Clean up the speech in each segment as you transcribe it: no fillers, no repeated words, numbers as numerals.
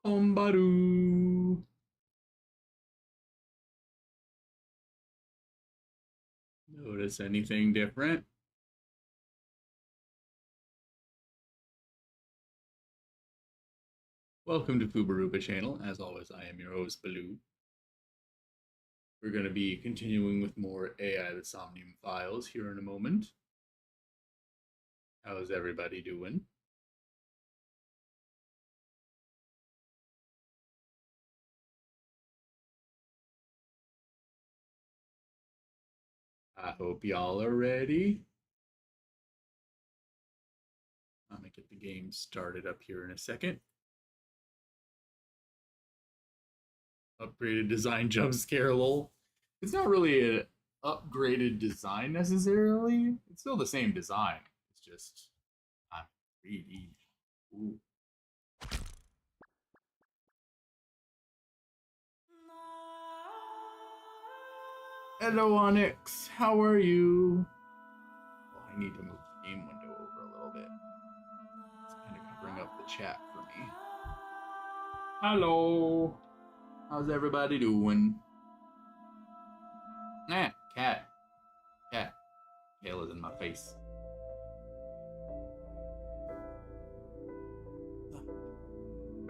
Ombaru. Notice anything different? Welcome to Fubaruba channel. As always, I am your host, Baloo. We're going to be continuing with more AI the Somnium Files here in a moment. How's everybody doing? I hope y'all are ready. I'm going to get the game started up here in a second. Upgraded design jump scare lol. It's not really an upgraded design necessarily. It's still the same design. It's just I'm 3D. Ooh. Hello, Onyx. How are you? Oh, I need to move the game window over a little bit. It's kind of covering up the chat for me. Hello. How's everybody doing? Nah, cat. Cat. Tail is in my face.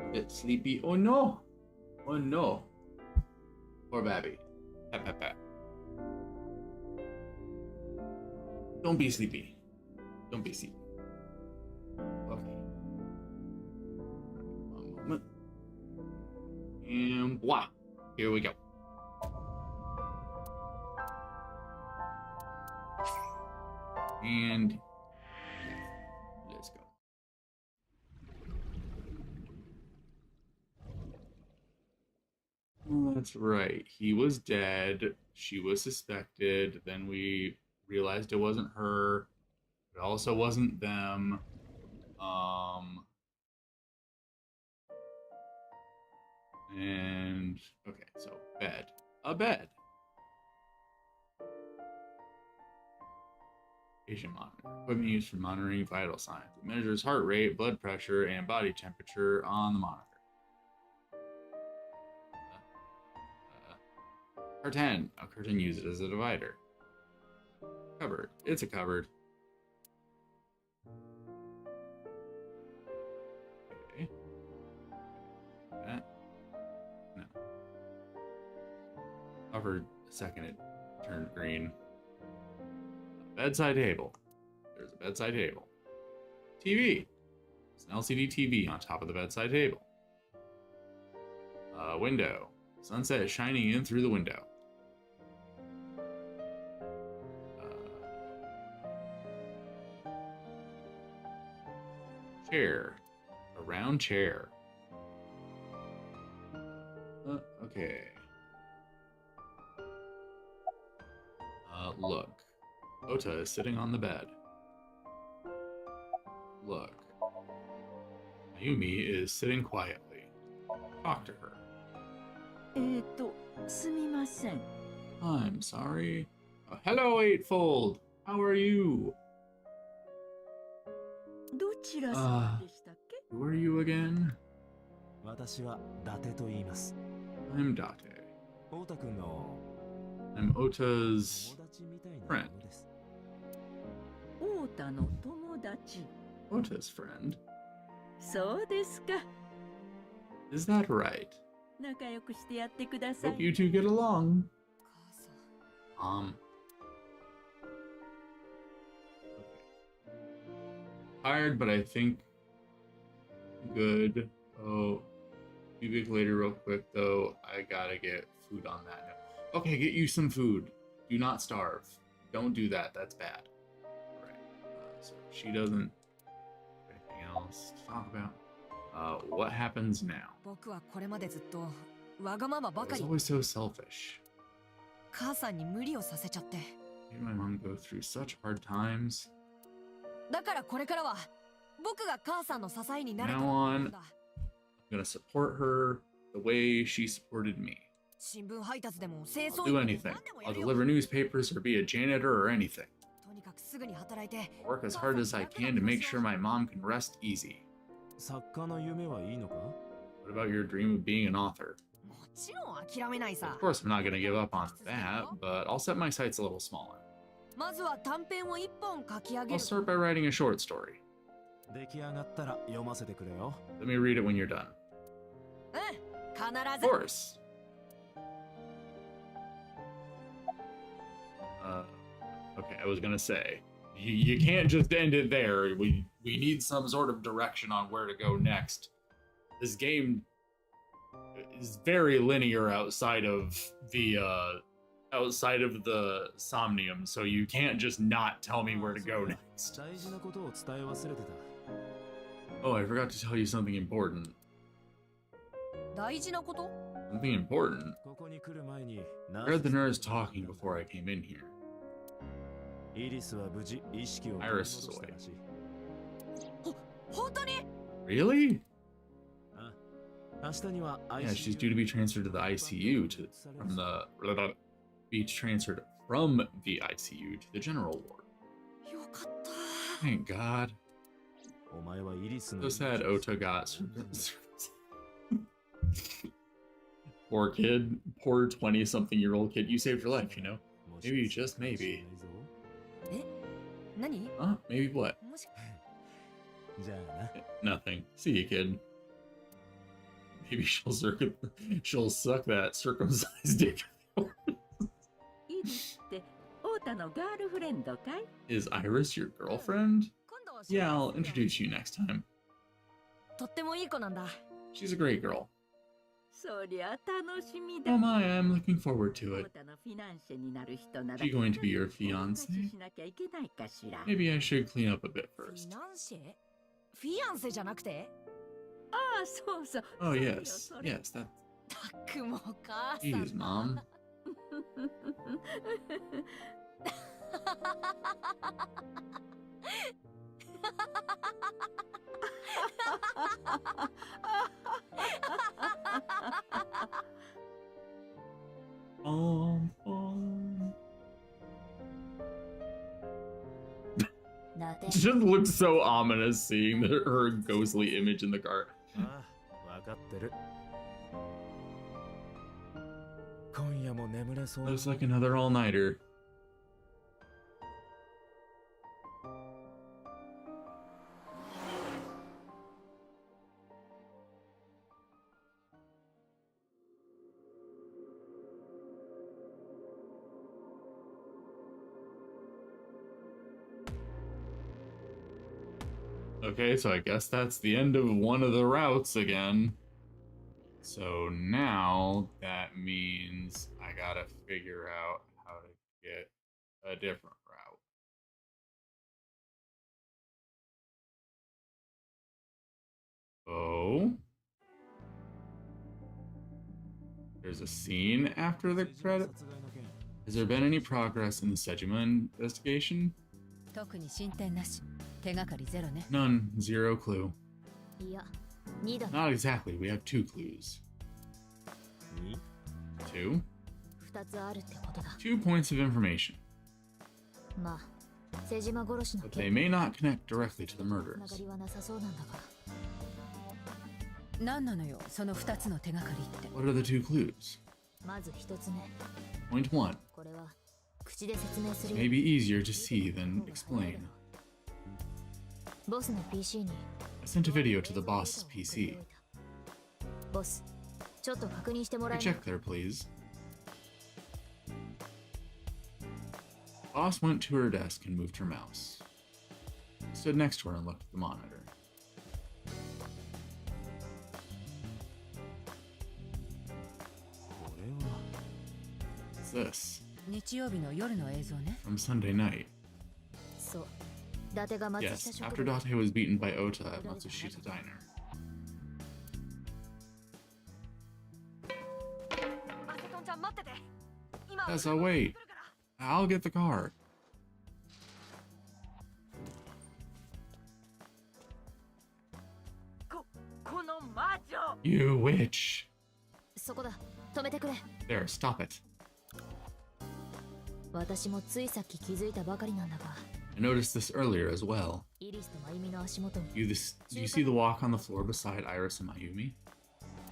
A bit sleepy. Oh no. Oh no. Poor Babby. Pat, pat, pat. Don't be sleepy. Don't be sleepy. Okay. One moment. And voila. Here we go. And let's go. Oh, that's right. He was dead. She was suspected. Then we realized it wasn't her. It also wasn't them. And okay, so bed. A bed. Patient monitor. Equipment used for monitoring vital signs. It measures heart rate, blood pressure, and body temperature on the monitor. Curtain. A curtain used as a divider. Cupboard. It's a cupboard. Okay. That. No. Covered a second it turned green. Bedside table. There's a bedside table. TV. There's an LCD TV on top of the bedside table. Window. Sunset is shining in through the window. Chair. A round chair. Okay. Look. Ota is sitting on the bed. Look. Mayumi is sitting quietly. Talk to her. すみません。 I'm sorry. Hello, Eightfold. How are you? どちら様でしたっけ? Who are you again? 私は伊達と言います。 I'm Date. 太田君の I'm Ota's 友達みたいな friend. ものです。太田の友達。 Ota's friend? そうですか。 Is that right? 仲良くしてやってくださ Hope い。 you two get along. 母さん。 Tired, but I think good. Oh, be back later real quick though. I gotta get food on that now. Okay, get you some food. Do not starve. Don't do that. That's bad. Alright. So she doesn't. Anything else to talk about? What happens now? 僕はこれまでずっとわがままば I か was り always so selfish. 母さんに無理をさせちゃって Made my mom go through such hard times. だからこれからは僕が母さんの支えになると Now 思うん on, だ I'm gonna support her the way she supported me. 新聞配達でも清 I'll 掃 do 員でも anything. 何でもや I'll るよ deliver newspapers or be a janitor or anything. とにかくすぐに働いて I'll work as hard as I can to make sure my mom can rest easy. 作家の夢はいいのか？ What about your dream of being an author? もちろん諦めないさ Of。course, I'm not gonna give up on that, but I'll set my sights a little smaller. まずは短編を一本書き上げ I'll る。 start by writing a short story. 出来上がったら読ませてくれよ。Let me read it when you're done. 必 Of ず。 course. Okay, I was gonna say, you can't just end it there. We need some sort of direction on where to go next. This game is very linear outside of the Somnium, so you can't just not tell me where to go next. 大事なことを伝え忘れてた。 Oh, I forgot to tell you something important. 大事なこと Something important? ここに来る前に I heard the nurse talking before I came in here. イリスは無事意識を Iris is away. らしい。本当に Really? 明日には Yeah, she's due to be transferred to the ICU be transferred from the ICU to the general ward. よかった。 Thank God. お前はイリスの So sad Ota got poor kid, poor 20-something-year-old kid. You saved her life, you know? Maybe, just maybe. え何 Maybe what? もし じゃあな。 Nothing. See you, kid. Maybe she'll suck that circumcised dick. イリスってオータのガールフレンドかい？ Is Iris your girlfriend? 今度は Yeah, I'll introduce you next time. とってもいい子なんだ。 She's a great girl. そりゃ楽しみだ。 Oh my, I'm looking forward オ to ー it. タのフィナンシェになる人なら。 She going to be your お貸し fiancé? しなきゃいけないかしら。 Maybe I should clean up a bit フィ first. ナンシェフィアンセじゃなくてああ、そうそう。 Oh そうよ yes, それ yes, that. たくもお母さん Jeez, mom. だって It just looked so ominous seeing her ghostly image in the car. ああ、わかってる。今夜も眠れそう。 Looks like another all-nighter. Okay, so I guess that's the end of one of the routes again. So now that means I gotta figure out how to get a different route. Oh. There's a scene after the credit. 殺害の件 Has there been any progress in the Sejima investigation? 特に進展なし。手がかりゼロね。 None. Zero clue. いや2だ Not exactly. We have two clues. に Two? 2つあるってことだ Two points of information. まあ瀬島殺しの But 件 they may not connect directly to the つなが murders. りはなさそうなんだから何なのよ、その2つの手がかりって。 What are the two clues? まず1つ目 Point one. これは口で説明するよ Maybe easier to see than explain. ボスの PC に I sent a video to the boss's PC. ボスちょっと確認しても Could ら you え check there, please? Boss went to her desk and moved her mouse. I stood next to her and looked at the monitor. What's this? 日曜日の夜の映像ね。 From Sunday night. そう伊達が松下 Yes, 食 after 堂 Date was beaten by Ota at Matsushita Diner. マセトンちゃん待ってて今 Yes, I'll wait. I'll get the car. この魔女。 You witch. そこだ止めてくれ There, stop it. 私もついさっき気づいたばかりなんだが I noticed this earlier as well. イリスとマユミの足元に Do you see the walk on the floor beside Iris and Mayumi?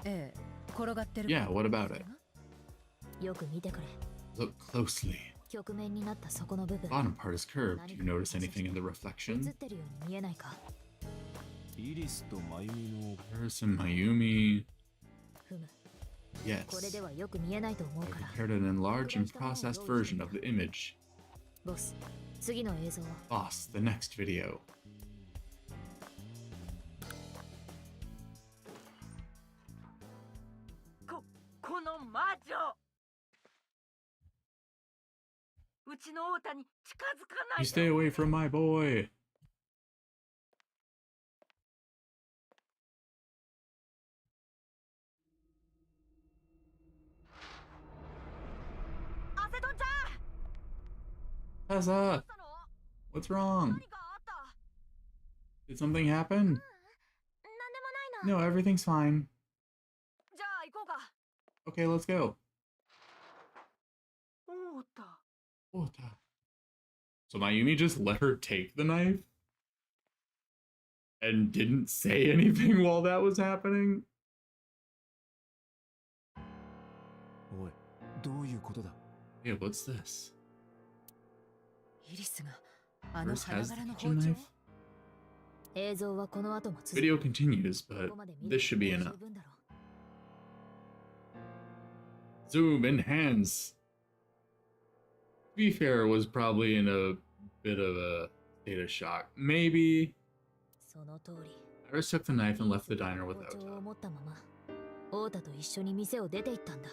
ええ、転がってる。 Yeah, what about it? よく見てくれ。 Look closely. 曲面になったそこの部分。 Bottom part is curved. Do you notice anything in the 映 reflection? ってるように見えないか。イリスとマユミの There's some Mayumi. ふむ。 Yes. これではよく見えないと思う I から。 prepared an enlarged and processed version of the image. ボス、次の映像は。 Boss, the next video. この魔女。うちの王太に近づかない You stay away from my boy. アセドンちゃん。 Tessa, どうしたの？ what's wrong? 何かあった？ Did something happen? なんでもないな。 No, everything's fine. じゃあ行こうか。 Okay, let's go. 王太。 Ota. So Mayumi just let her take the knife? And didn't say anything while that was happening? おい、どういうことだ？ Hey, what's this? イリスがあの First 花 has the 柄の包 kitchen 丁。 knife? 映像はこの後も続く。 Video continues, こ but こまで見る this should be 十 enough. 分だろう。 Zoom, enhance. To be fair, was probably in a bit of a state of shock. Maybe. その通り。 Iris took the knife and left the diner 包 with 丁を Ota. 持ったまま、オータと一緒に店を出て行ったんだ。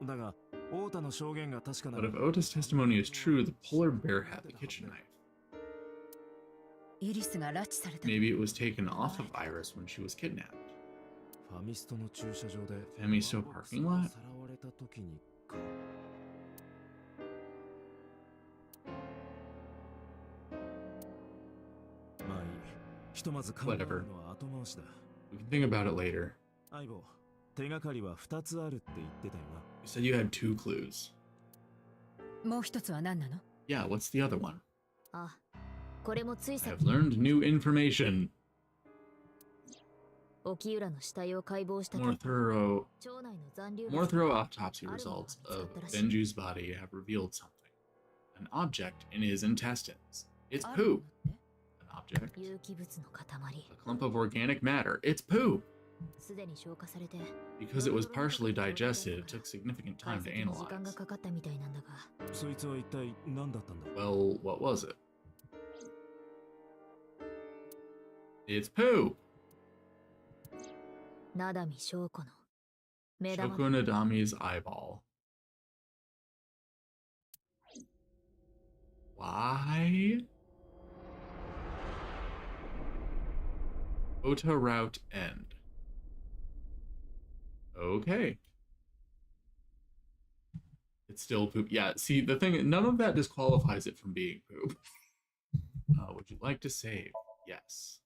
だが、オータの証言が確かな But ら if Ota's testimony is true, the polar bear had the kitchen knife. イリスが拉致された。 Maybe it was taken off of Iris when she was kidnapped. ファミストの駐車場でファミスト parking lot？ さらわれた時にか。まあいい。ひとまず考えるのは後回しだ。 We can think about it later. 相棒、手がかりは2つあるって言ってたよな。 You said you had 2 clues. もう一つは何なの？ Yeah, what's the other one? あ、これもついさ I've っき learned new information. 沖浦の死体を解剖した More 結果、 thorough 腸内の残留 More 物 thorough autopsy results of Benju's body have revealed something. An object in his intestines. It's あるのっ poop. て？ An object. 有機物の塊。 A clump of organic matter. It's poop. すでに消化されて、 Because it was partially digested, it took significant 解 time to 析に時間が analyze. かかったみたいなんだが、そいつは一体何だったんだ？ Well, what was it? It's poop. 灘見翔子の目玉。 Shoko Nadami's eyeball. Why? Ota route end. Okay. It's still poop. Yeah, see, the thing, none of that disqualifies it from being poop. Would you like to save? Yes.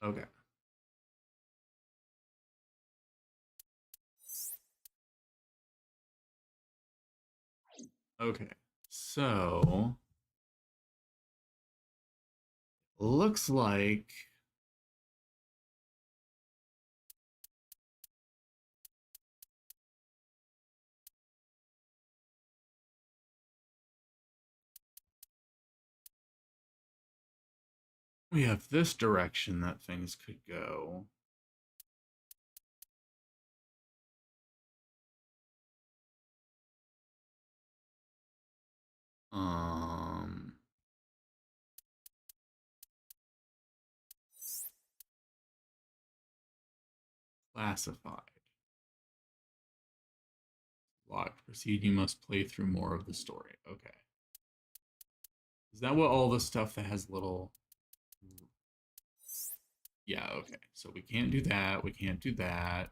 Okay. Okay, so looks like we have this direction that things could go. Classified. Locked. Proceed. You must play through more of the story. Okay. Is that what all the stuff that has little... Yeah, okay. So we can't do that. We can't do that.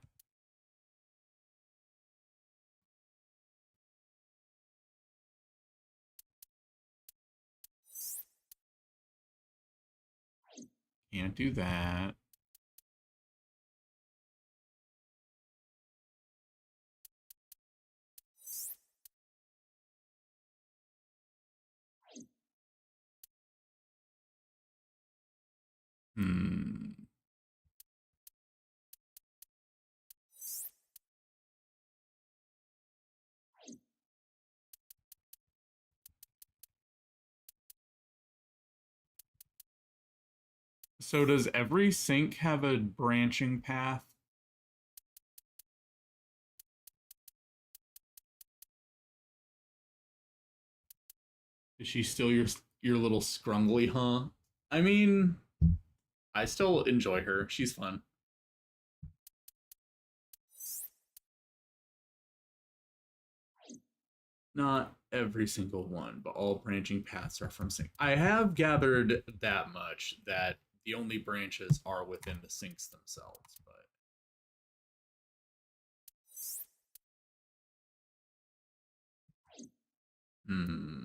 Can't do that. Hmm. So does every sink have a branching path? Is she still your little scrungly, huh? I mean, I still enjoy her. She's fun. Not every single one, but all branching paths are from sink. I have gathered that much that the only branches are within the sinks themselves, but hmm.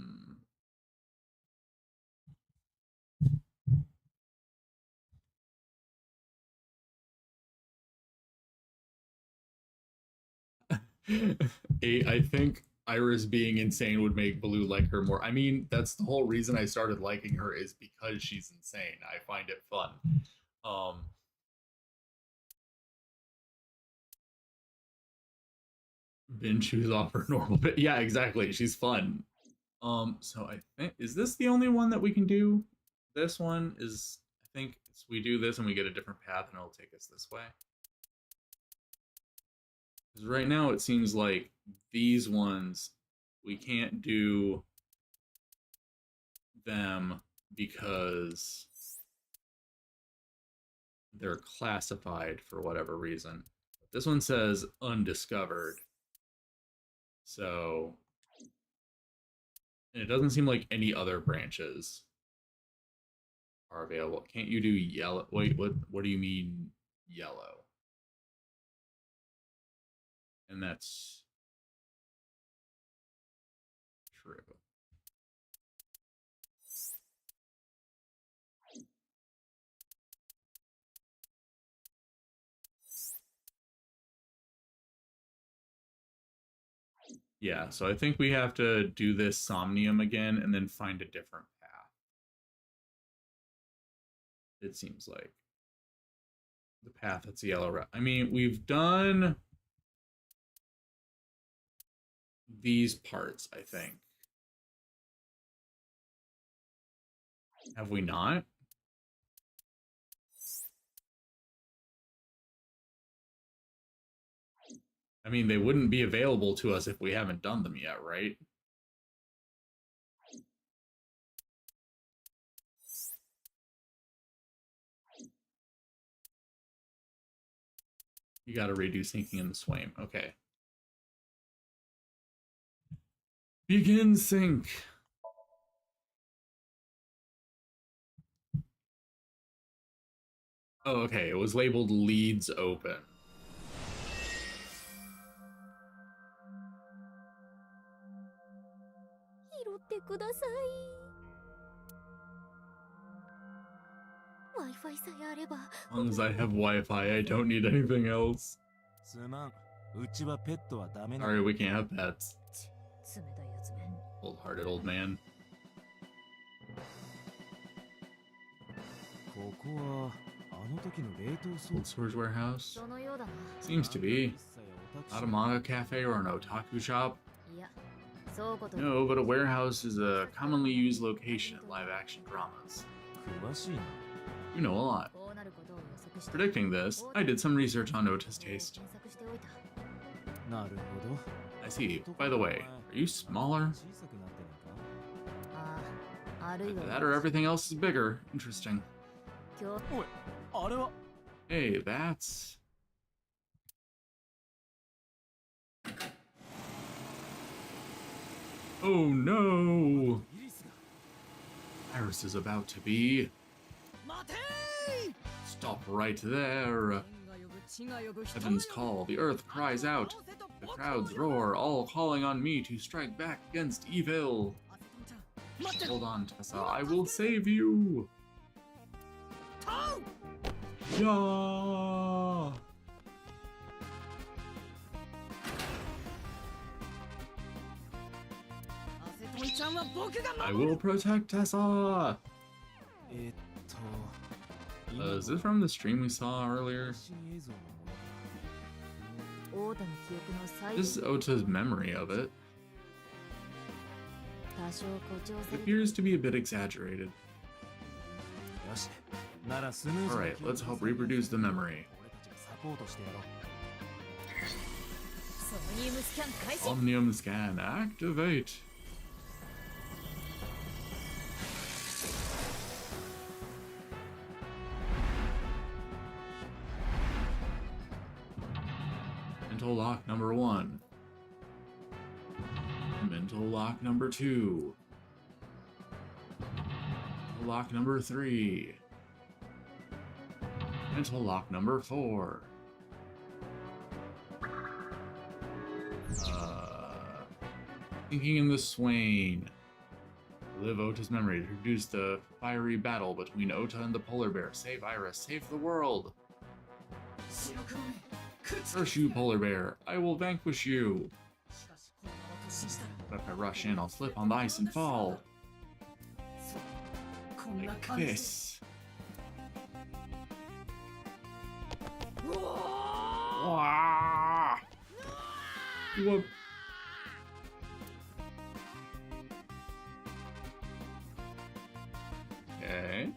I think Iris being insane would make Blue like her more. I mean, that's the whole reason I started liking her is because she's insane. I find it fun. Then choose off her normal bit. Yeah, exactly. She's fun. So I think is this the only one that we can do? This one is I think we do this and we get a different path and it'll take us this way. Because right now it seems like these ones we can't do them because they're classified for whatever reason. This one says undiscovered. So and it doesn't seem like any other branches are available. Can't you do yellow? Wait, what do you mean yellow? And that's true. Yeah, so I think we have to do this Somnium again and then find a different path. It seems like the path that's yellow. I mean, we've done these parts, I think. Have we not? I mean, they wouldn't be available to us if we haven't done them yet, right? You gotta redo sinking in the swaim. Okay. Begin sink. Oh, okay. It was labeled leads open. As long as I have Wi-Fi, I don't need anything else. Sorry, we can't have pets. Cold-hearted old man. Cold storage warehouse? Seems to be. Not a manga cafe or an otaku shop? No, but a warehouse is a commonly used location in live-action dramas. You know a lot. Predicting this, I did some research on Ota's taste. I see. By the way, are you smaller? Either that or everything else is bigger. Interesting. Hey, that's... Oh no! Iris is about to be... Stop right there! Heavens call, the earth cries out. The crowds roar, all calling on me to strike back against evil. Hold on, Tessa, I will save you! Yeah! I will protect Tessa! Is this from the stream we saw earlier? 王太の記憶の最 This is Ota's memory of it. 多少誇張 It されて appears to be a bit exaggerated. よしならスムーズに Alright, let's help reproduce the memory. 俺たちがサポートしてやろう ソニウムスキャン開始 Somnium scan activate. Mental lock number 1. Mental lock number 2. Mental lock number 3. Mental lock number 4. Thinking in the Swain. Live Ota's memory to reduce the fiery battle between Ota and the polar bear. Save Iris, save the world. Curse you, polar bear. I will vanquish you. But if I rush in, I'll slip on the ice and fall. Like this. Wah! Whoop. Okay.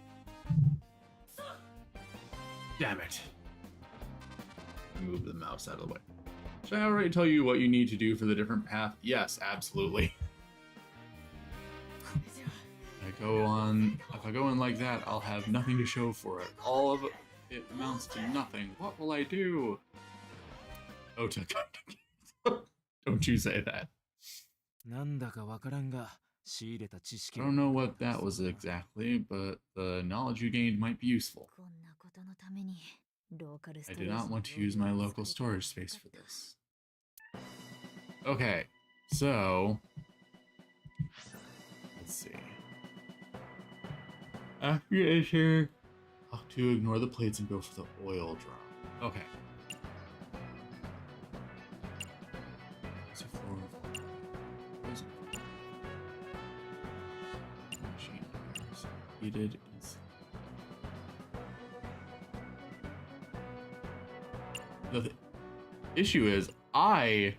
Damn it. Move the mouse out of the way. Should I already tell you what you need to do for the different path? Yes, absolutely. If I go in like that, I'll have nothing to show for it. All of it amounts to nothing. What will I do? Ota. Don't you say that. なんだかわからんが仕入れた知識 I don't know what that was exactly, but the knowledge you gained might be useful. こんなことのためにローカルス I トレ did ージ not want to use my local storage space for this. Okay, so let's see. After you enter, have to ignore the plates and go for the oil drop. Okay. So for frozen machine items, heated and the issue is I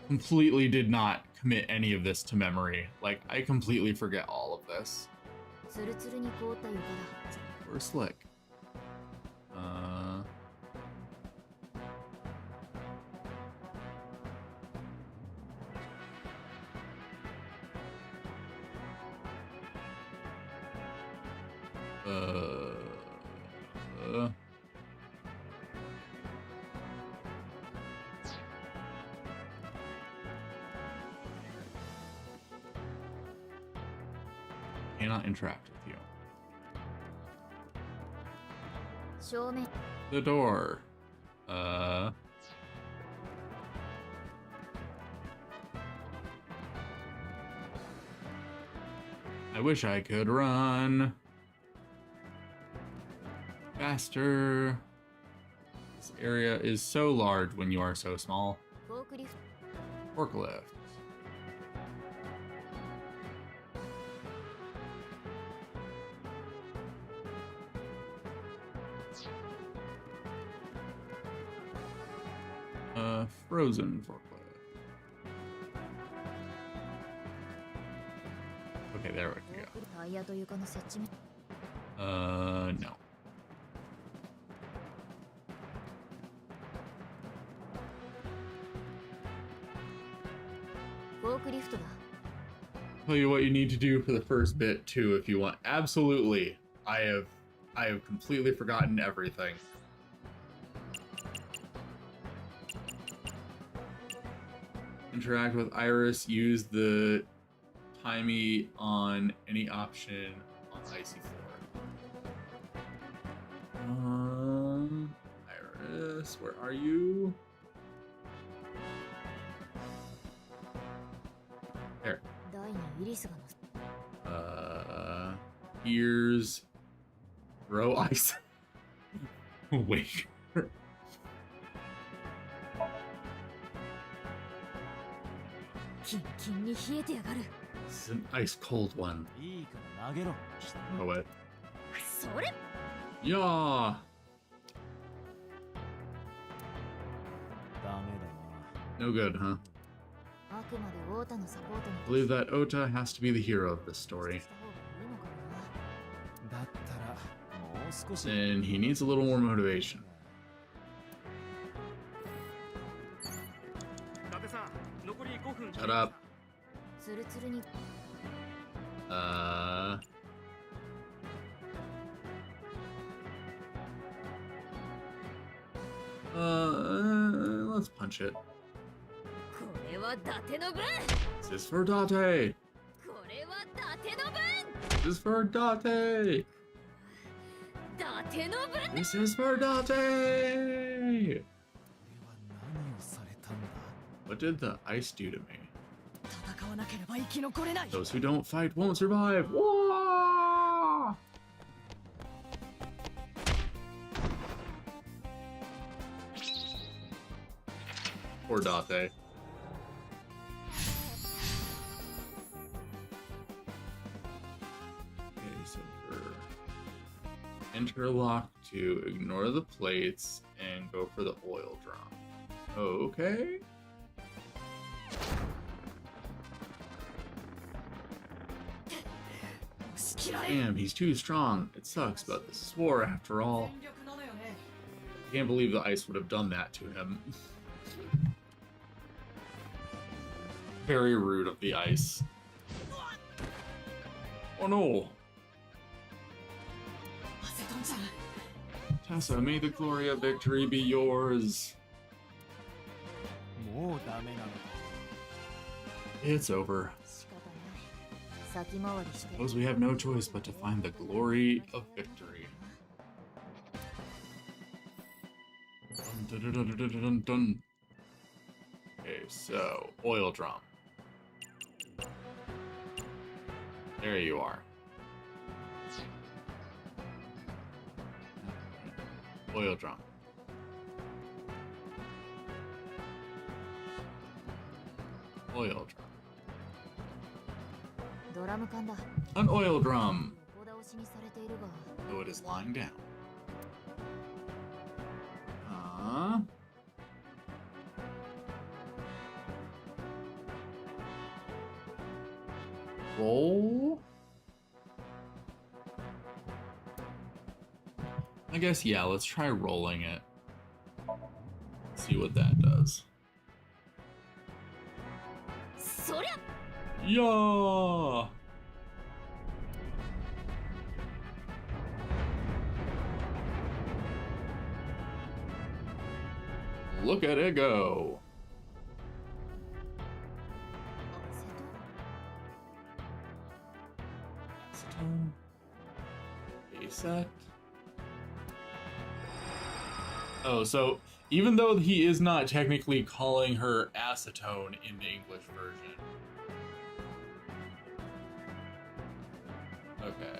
completely did not commit any of this to memory. Like, I completely forget all of this. ツルツルに凍った床だ We're slick. Cannot interact with you. 正面 The door. I wish I could run faster. This area is so large when you are so small. フォークリフト Forklift. Frozen forklift. Okay, there we go. タイヤと床の接地面 No. フォークリフトだ Tell you what you need to do for the first bit too, if you want. Absolutely. I have completely forgotten everything. Interact with Iris. Use the timey on any option on icy floor. Iris, where are you? There. 台にイリスが乗せ Ears. Throw ice. Wait. キンキンに冷えてやがる This is an ice cold one. いいから投げろ Throw it. それ Yeah. ダメだ No good, huh? あくまで太田のサポートに I believe that Ota has to be the hero of this story. した方がいいのかな。だったらもう少し And he needs a little more motivation. 伊達さん残り5分 Shut up. なツルツルに Let's punch it. これは伊達の分 This is for Date. これは伊達の分 This is for Date. 伊達の分 This is for Date. 俺は何をされたんだ What did the ice do to me? 戦わなければ生き残れない Those who don't fight won't survive. Whoa! Poor Date. Okay, so for interlock to ignore the plates and go for the oil drum. Okay. Damn, he's too strong. It sucks, but this is war after all. I can't believe the ice would have done that to him. Very rude of the ice. Oh no! Tessa, may the glory of victory be yours. もうダメなのか It's over. 仕方ない先回りして Suppose we have no choice but to find the glory of victory. Dun, dun, dun, dun, dun, dun, dun. Okay, so oil drum. There you are. Oil drum. Oil drum. ドラム缶だ An oil drum. 横倒しにされているが Though it is lying down. Huh? Roll? I guess, yeah, let's try rolling it. See what that does. そりゃ Yeah! Look at it go. Acetone. Aset. Oh, so even though he is not technically calling her acetone in the English version. Okay.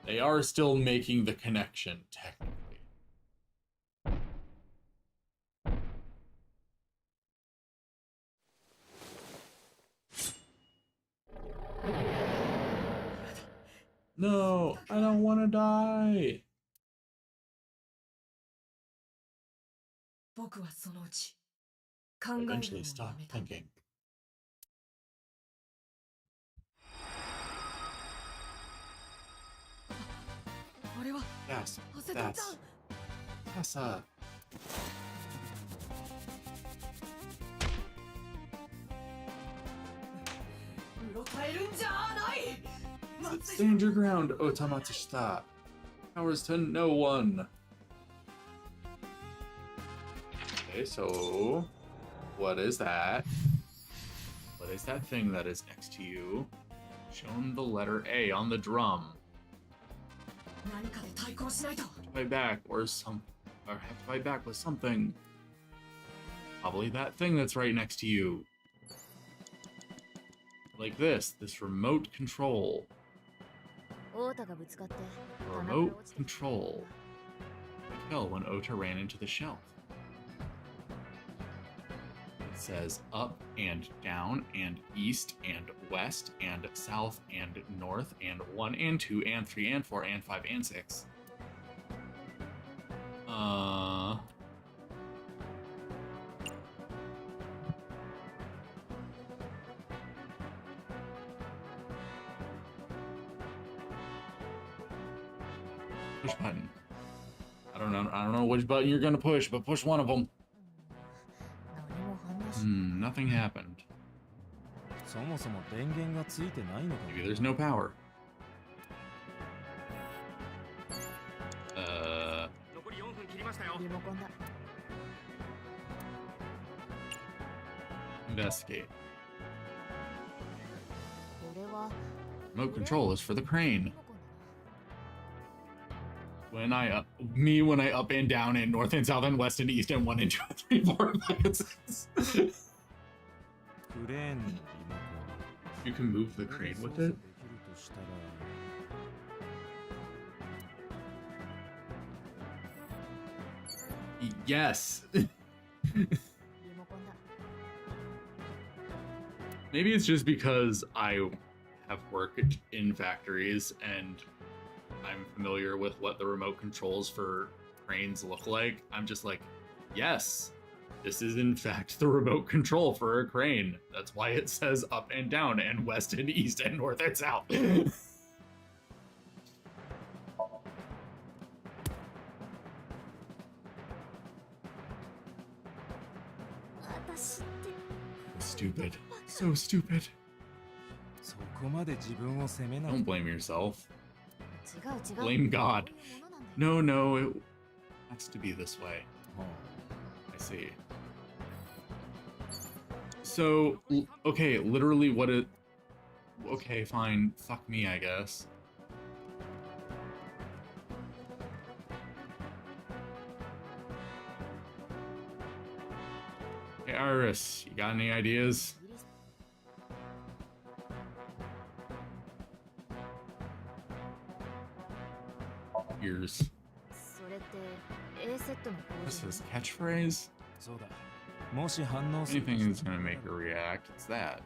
They are still making the connection, technically. No, I don't want to die. 僕はそのうち考えるのを Eventually や stop めた thinking. Yes, that's Tessa. うろたえるんじゃない Stand your ground, Otamatsushita. Powers to no one. Okay, so what is that? What is that thing that is next to you? Show him the letter A on the drum. 何かで対抗しないと Fight back or have to fight back with something. Probably that thing that's right next to you. Like this remote control. 太田がぶつかって Remote control. It fell when Ota ran into the shelf. says up and down and east and west and south and north and 1 and 2 and 3 and 4 and 5 and 6. Push button. I don't know which button you're gonna push, but push one of them. 何も反応し Nothing happened. そもそも電源がついてないのか Maybe there's no power. 残り4分切りましたよ。リモコンだ Investigate. これは Remote control is for the crane. リモコンだな When I up and down and north and south and west and east and 1 and 2 and 3, 4, 5, and 6. クレーンのリモコン You can move the crane with 操作 it? できるとしたら Yes. リモコンだ Maybe it's just because I have worked in factories and I'm familiar with what the remote controls for cranes look like. I'm just like, yes, this is in fact the remote control for a crane. That's why it says up and down and west and east and north and south. 私って Stupid. So stupid. そこまで自分を責めな Don't blame yourself. 違う違う Blame God. こういうものなんだよ No, it has to be this way. は I see. So, okay, literally what it... Okay, fine. Fuck me, I guess. Hey, Iris, you got any ideas? イギリス Ears. それって A セットの工 What's 事 his catchphrase? そうだもし反応する Anything that's gonna make her react, it's that.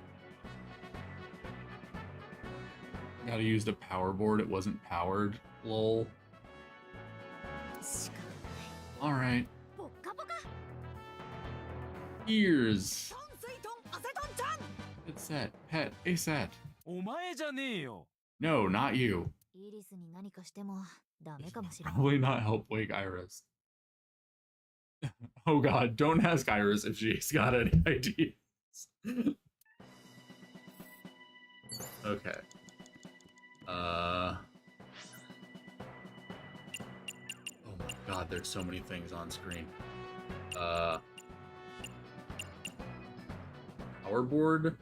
Gotta use the power board, it wasn't powered. Lol. 仕方ない Alright. ポッカポカ Ears. トンセイトンアセトンちゃん It's set. Pet. A set. お前じゃねえよ No, not you. イリスに何かしてもダメかもしれない Probably not help wake Iris. Oh god, don't ask Iris if she's got any ideas. Okay. Oh my god, there's so many things on screen. Power board?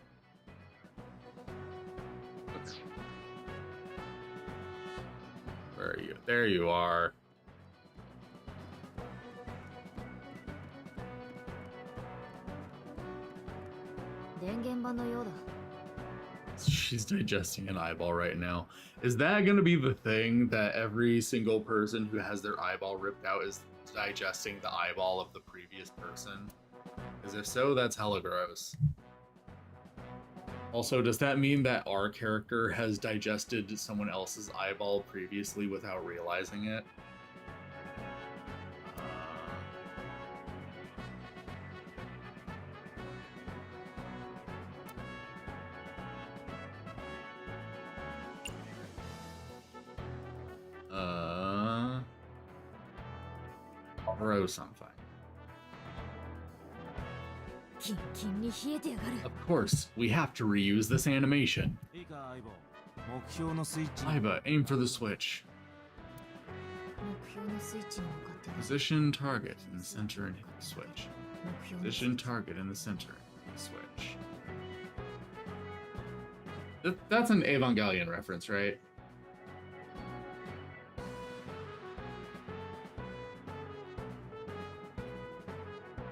Okay. Where are you? There you are. She's digesting an eyeball right now. Is that going to be the thing that every single person who has their eyeball ripped out is digesting the eyeball of the previous person? Because if so, that's hella gross. Also, does that mean that our character has digested someone else's eyeball previously without realizing it? Grow something. キンキンに冷えてやがる Of course, we have to reuse this animation. いいか相棒目標のスイッチ Iba, aim for the switch. 目標のスイッチに向かってる Position target in the center and hit the switch. 目標のスイ Position ッチ target in the center and hit the switch. That's an Evangelion reference, right?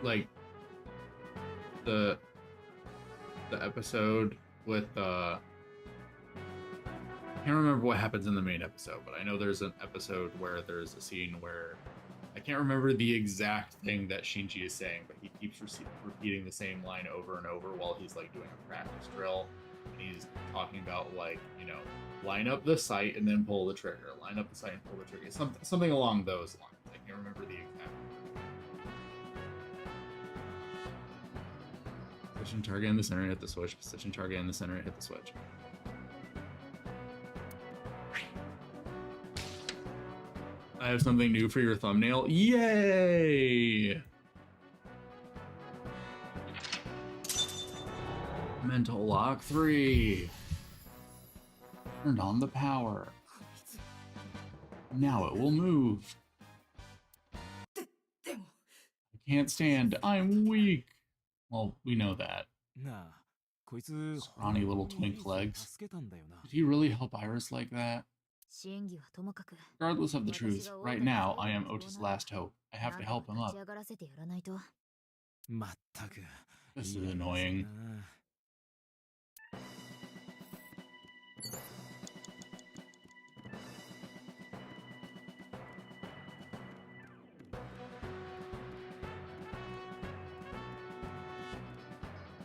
Like the episode with I can't remember what happens in the main episode, but I know there's an episode where there's a scene where I can't remember the exact thing that Shinji is saying, but he keeps repeating the same line over and over while he's like doing a practice drill. And he's talking about like, you know, line up the sight and then pull the trigger. Line up the sight and pull the trigger. Something along those lines. I can't remember the exact. Position target in the center, hit the switch. Position target in the center, hit the switch. I have something new for your thumbnail. Yay! Mental lock 3. Turned on the power. Now it will move. I can't stand. I'm weak. Well, we know that. なあ、こいつ Scrawny little twink legs. 助けたんだよな。 Did he really help Iris like that? 真偽はともかく Regardless of the truth, right now I am Otis' last hope. I have to help him 立 up. ち上がらせてやらないと。まったく。 This is いいやつだ annoying. な。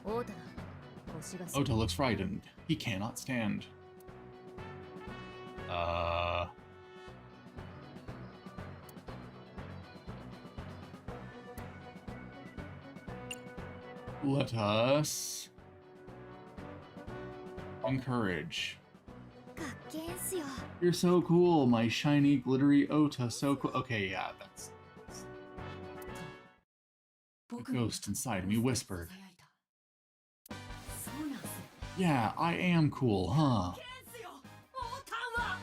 オータだ。腰が Ota looks frightened. He cannot stand. Let us encourage. かっけえんすよ。 You're so cool, my shiny, glittery Ota. So cool. Okay, yeah, that's. The ghost inside me whispered. そうなんす。 Yeah, I am cool, huh? ですよ。オータンは。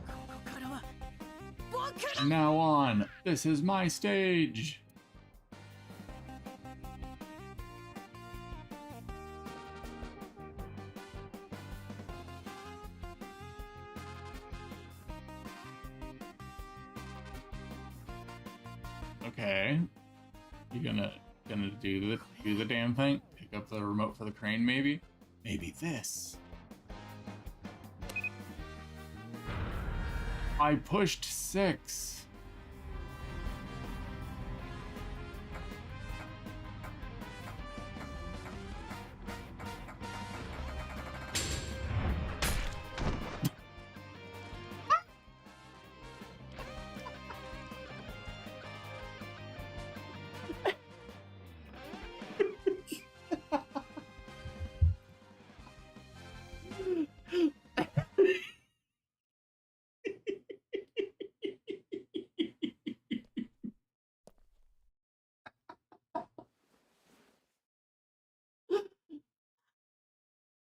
ここからは僕 From now on, this is my stage. Okay. You gonna do the damn thing? Pick up the remote for the crane, maybe? Maybe this. I pushed 6.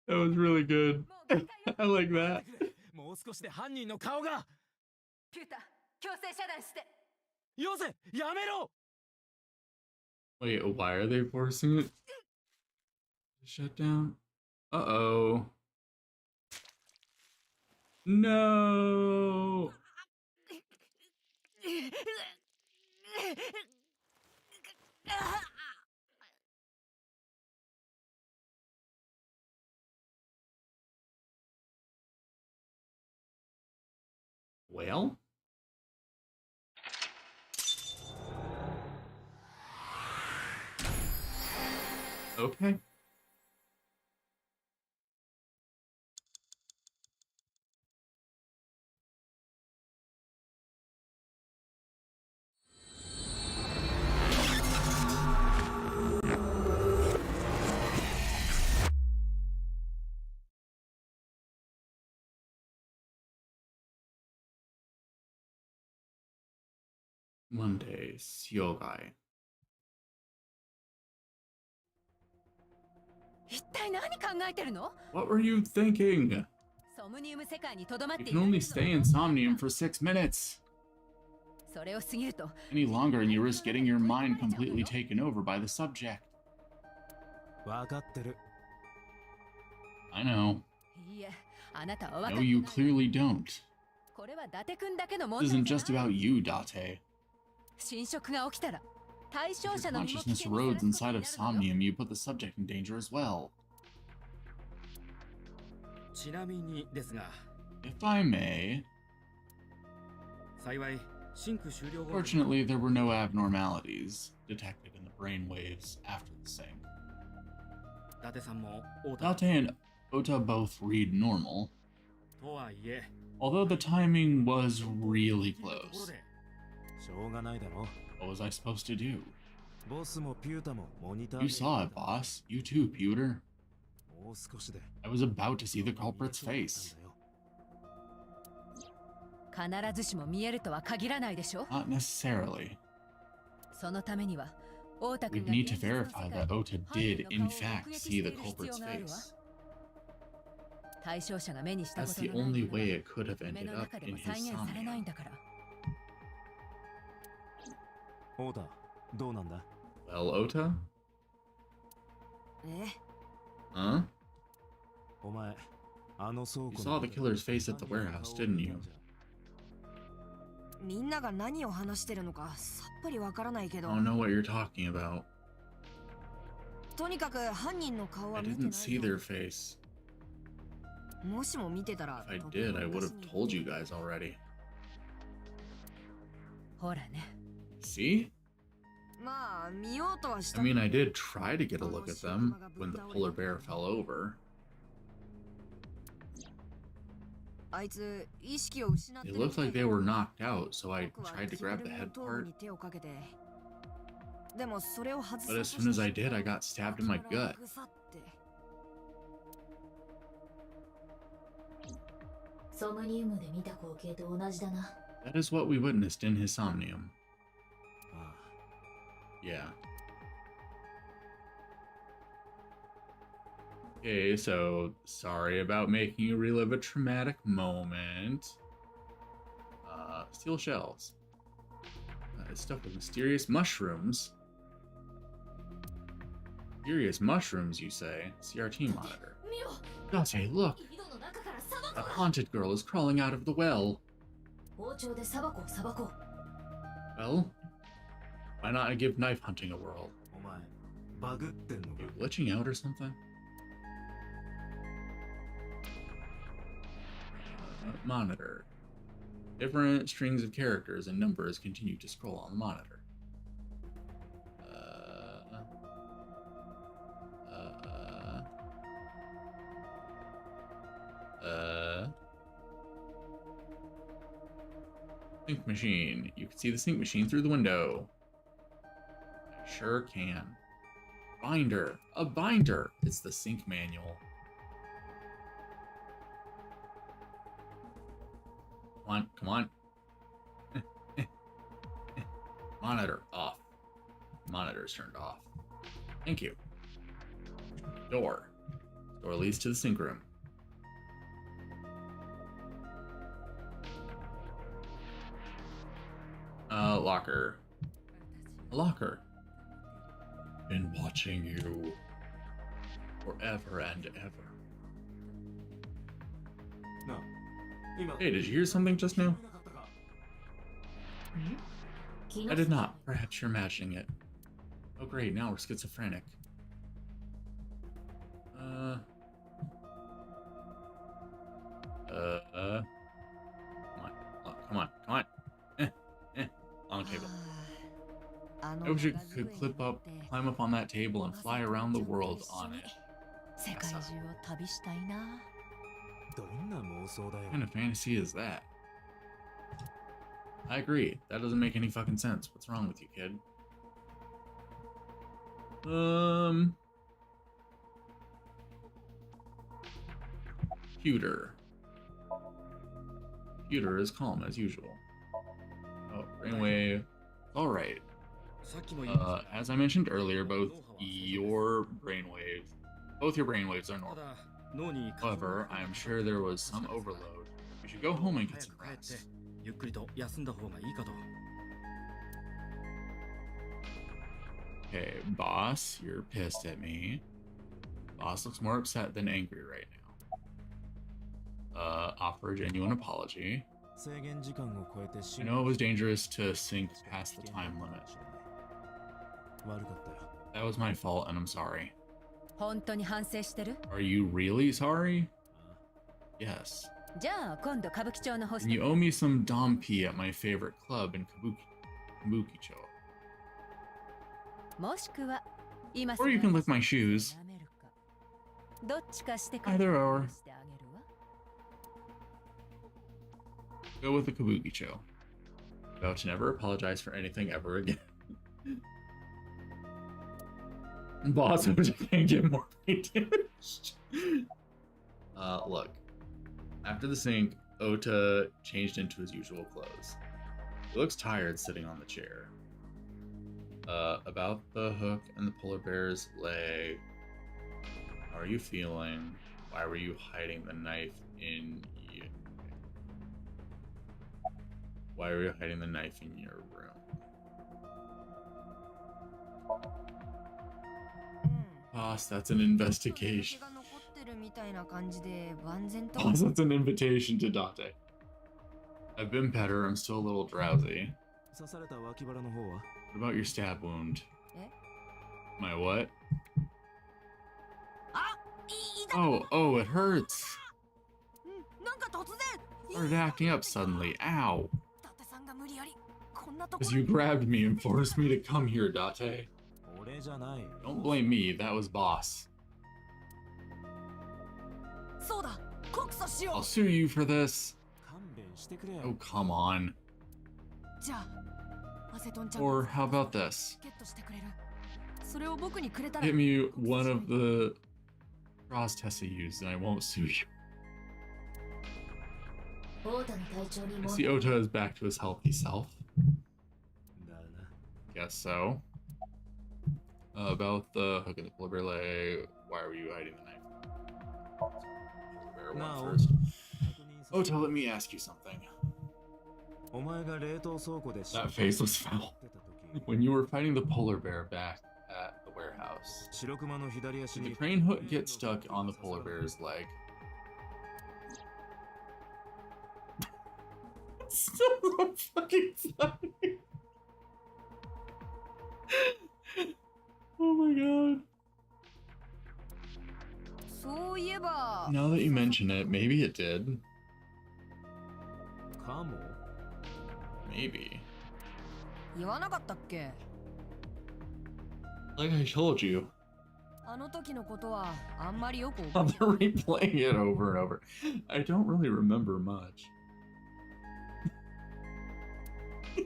That was really good. I like that. もう少しで犯人の顔が。ピュータ、強制遮断して。よせ、やめろ。 Wait, why are they forcing it to shut down? Uh-oh. No! Well? Okay. Monday, Syogai. 一体何考えてるの？ What were you thinking? ソムニウム世界にとどまっ You て can only stay in Somnium for 6 minutes. それを過ぎると Any longer and you risk getting your mind completely taken over by the subject. わかってる。 I know. いいえ、あなたは分か No, って you ない。 clearly don't. これは伊達君だけの This 問 isn't 題じゃ just ない。 about you, Date. 侵食が起きたら対 If 象 your 者の身も危 consciousness 険に erodes さらすこと inside に of なるのよ。 Somnium, you put the subject in danger as well. ちなみにですが、 If I may, 幸い Fortunately, there were no abnormalities detected in the brain waves after the sync. 伊達さんも太田 Date and Ota both read normal, とはいえ although the timing was really ところ close. でしょうがないだろ What was I supposed to do? ボスもピュータもモニター You saw it, boss. You too, Pewter. もう少しで I was about to see the culprit's face. 必ずしも見えるとは限らないでしょ。 Not necessarily. そのためには太田 We'd 君が need to 現実の世 verify 界 that Ota 犯人 did, の in 顔を fact, 目撃 see して the いる必 culprit's 要があるわ。 face. 対象者が目にしたこ That's と the のない only もの way は it could have 夢 ended の up 中で in も his 再現されないん somnium. だから。太田どうなんだ Well, Ota? え Huh? お前あの倉庫 You saw the killer's face at the warehouse, didn't you? みんなが何を話してるのかさっぱりわからないけ I ど don't know what you're talking about. とにかく犯人の顔 I は見てな didn't see いよ their face. もしも見てたら If I did, I would have told you guys already. ほらね。 See? まあ見ようとはし I た mean, I did try to get a look at them when the polar bear fell over. あいつ意識を失って It looked like they were knocked out, so I tried to grab the head part. に手をかけてでもそれを外 But as soon as I did, I got stabbed in my gut. ソムニウムで見た光景と同じだな。 That is what we witnessed in his somnium. あ Yeah. Okay, so sorry about making you relive a traumatic moment. Steel shells. It's stuffed with mysterious mushrooms. Mysterious mushrooms, you say? CRT monitor. 見ろ Date, look! 井戸の中から砂漠 A が haunted girl is crawling out of the well. 包丁で砂漠を裁こう Well, why not give knife hunting a whirl? お前バグってんの You か glitching out or something? Monitor. Different strings of characters and numbers continue to scroll on the monitor. Sync machine. You can see the sync machine through the window. I sure can. Binder. A binder. It's the sync manual. Come on, come on. Monitor off. Monitor's turned off. Thank you. Door. Door leads to the sync room. Locker. A locker. Been watching you forever and ever. なあ今 Hey, did you hear something just now? なかったか I did not. Perhaps you're imagining it. Oh great, now we're schizophrenic. Come on, come on. Long table. I wish you could climb up on that table and fly around the world on it. 世界中を旅したいな。どんな妄想だよ What kind of fantasy is that? I agree. That doesn't make any fucking sense. What's wrong with you, kid? Pewter. Pewter is calm as usual. Oh, brainwave. Alright. さっきも言いました As I mentioned earlier, both your brainwaves are た normal. だ脳に However, I am sure there was some overload. We should go home and get 早 some く帰って rest. ゆっくりと休んだ方がいいかと Okay, boss, you're pissed at me. Boss looks more upset than angry right now. Offer a genuine apology. 制限時間を超えて I know it was dangerous to sink past the time limit. 悪かったよ That was my fault, and I'm sorry. 本当に反省してる？ Are you really sorry? Yes. じゃあ今度歌舞伎町のホス And ト you owe me some dompi at my favorite club in Kabukicho. もしくは今 Or you can lick my shoes. 舐めるかどっちかしてくれ Either or. してあげるわ Go with the Kabukicho. Vow to never apologize for anything ever again. Boss, I can't get more damage. Look. After the sink, Ota changed into his usual clothes. He looks tired sitting on the chair. About the hook and the polar bear's leg. How are you feeling? Why were you hiding the knife in you? Why were you hiding the knife in your room? Boss, that's an investigation. Boss, that's an invitation to Date. I've been better, I'm still a little drowsy. 刺された脇腹の方は What about your stab wound? Eh? My what? あ、Oh, it hurts. なんか突然 Started acting up suddenly. Ow. 伊達さんが無理やりこんなとこ Because you grabbed me and forced me to come here, Date. 俺じゃない Don't blame me, that was boss. そうだ告訴しよ I'll sue you for this. 勘弁してくれ Oh, come on. うじゃあアセトンちゃん Or how about this? ゲットしてくれるそれを僕にくれたら Hit me one of the cross tests I used and I won't sue you. オータの体調に I 問 see 題 Ota is back to his healthy self. だな Guess so. About the hook and the polar bear leg. Why were you hiding the knife? Polar bear No. one first. 確認させ Ota, let me ask you something. お前が冷凍倉庫で That face was foul. ってた時 When you were fighting the polar bear back at the warehouse, 白熊の左足 did the に crane hook get stuck on the polar bear's leg? Still so fucking funny. Oh my god. そういえば Now that you mention it, maybe it did. かも Maybe. 言わなかったっけ Like I told you. あの時のことはあんまりよく覚 I'm えてない replaying it over and over. I don't really remember much.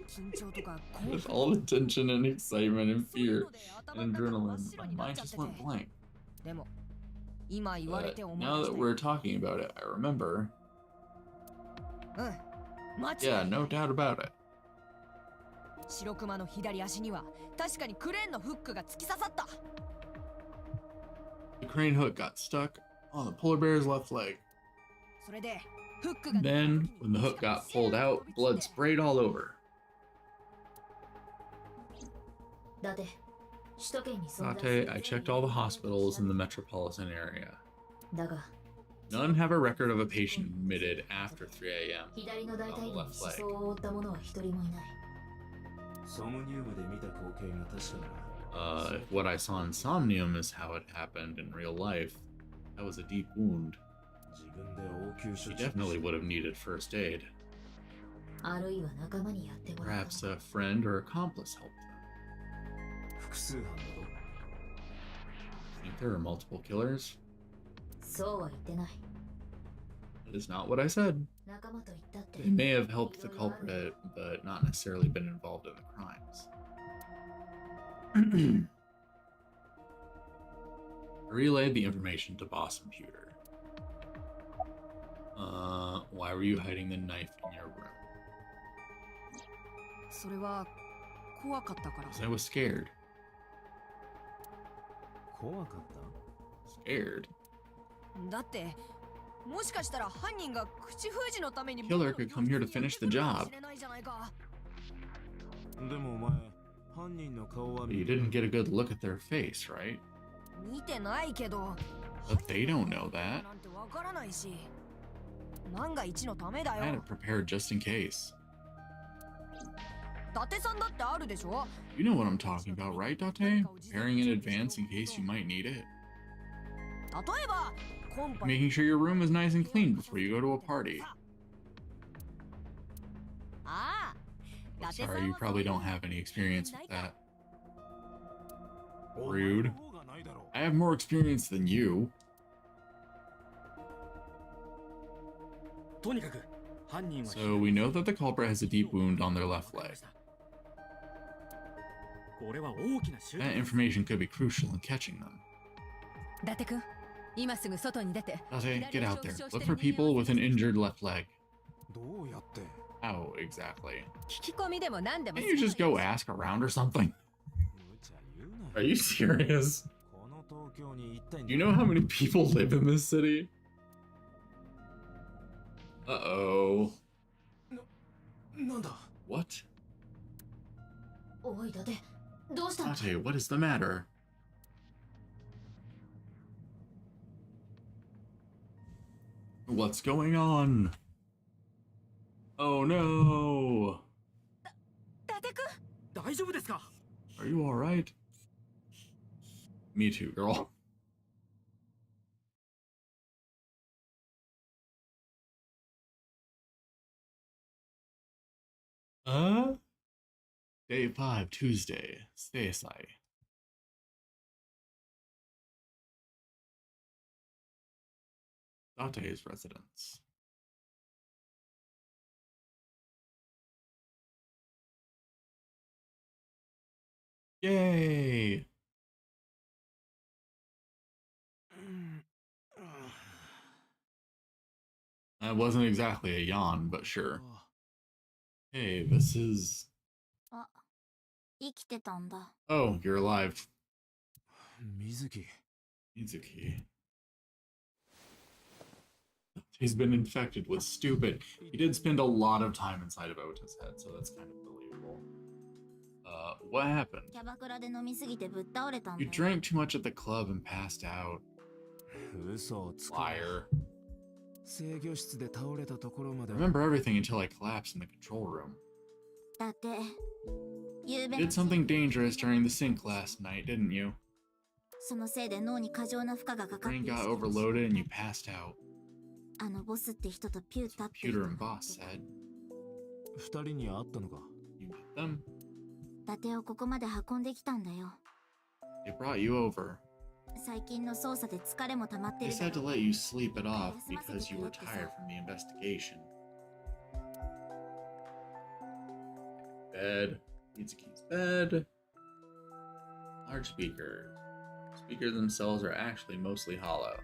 緊張とか興 With 奮 all the tension and excitement and そういう fear ので頭 and の中が真っ adrenaline, 白 my になっ mind ちゃっ just て went て blank. でも今言われ But て思い now 出し that た we're talking about it, I remember. うん間違い Yeah, ない no doubt about it. 白熊の左足には確かにクレーンのフックが突き刺さった The crane hook got stuck on the polar bear's left leg. それでフックが Then, when the hook got pulled out, blood sprayed all over. だって首都圏に存在す Date, る I checked all the hospitals in the metropolitan area. だが None have a record of a patient admitted after 3 a.m. 左の大腿部 on the に left 思 leg. 想を負った者は一人もいない ソムニウムで見た光景が確かなら If what I saw in Somnium is how it happened in real life, that was a deep wound. 自分で応急処 She 置 definitely would have needed first aid. あるいは仲間にやってもらった Perhaps a friend or accomplice helped them. 複数犯だろ Think there are multiple killers? そうは言ってない That is not what I said. 仲間と言ったって They may have helped the culprit, but not necessarily been involved in the crimes. I relayed the information to Boss Computer. Why were you hiding the knife in your room? それは怖かったから Because I was scared. 怖かった Scared? だってもしかしたら犯人が口封じのために Killer could come here to finish the job. 知れないじゃないかでもお前犯人の顔は But you didn't get a good look at their face, right? 見てないけど But they don't know that. なんてわからないし万が一のためだ I had よ it prepared just in case. 伊達さんだってあるでしょ You know what I'm talking about, right, Date? Preparing in advance in case you might need it. 例えば Making sure your room is nice and clean before you go to a party. ああ、伊達さんは Sorry, you probably don't have any experience with that. Rude. I have more experience than you. とにかく犯人は So we know that the culprit has a deep wound on their left leg. これは大きな収 That information could be crucial in catching them. 伊達くん、今すぐ外に出て。 Date, get out there. Look for people with an injured left leg. どうやって How exactly? 聞き込みでも何でも。 Can't you just go ask around or something? 無茶言うなよ Are you serious? この東京に一体 Do you know how many people live in this city? Uh-oh. なんだ What? おいだでどうしたの？ Date, what is the matter? What's going on? Oh no! 伊達くん、大丈夫ですか？ Are you alright? Me too, girl. Day 5, Tuesday. Seisai. Date's residence. Yay! That wasn't exactly a yawn, but sure. Hey, this is... あ、生きてたんだ。 Oh, you're alive. 水木 Mizuki. He's been infected with stupid. He did spend a lot of time inside of Ota's head, so that's kind of believable. What happened? キャバクラで飲みすぎてぶっ倒れたんだ You よ。 drank too much at the club and passed out. 嘘をつく Liar. 制御室で倒れたところまで Remember everything until I collapsed in the control room. だって、ゆうべ You did something dangerous during the sync last night, didn't you? そのせいで脳に過剰な負荷がかかって Brain いる got overloaded and you passed out. あのボスって人とピュータって人 Computer が and boss said. 二人に会ったのか You met them? 伊達をここまで運んできたんだよ。 They brought you over. 最近の捜査で疲れも溜まって They るだ said to ろ let you sleep it off because you were tired from the investigation. Bed. Mitsuki's bed. Large speakers. Speakers themselves are actually mostly hollow.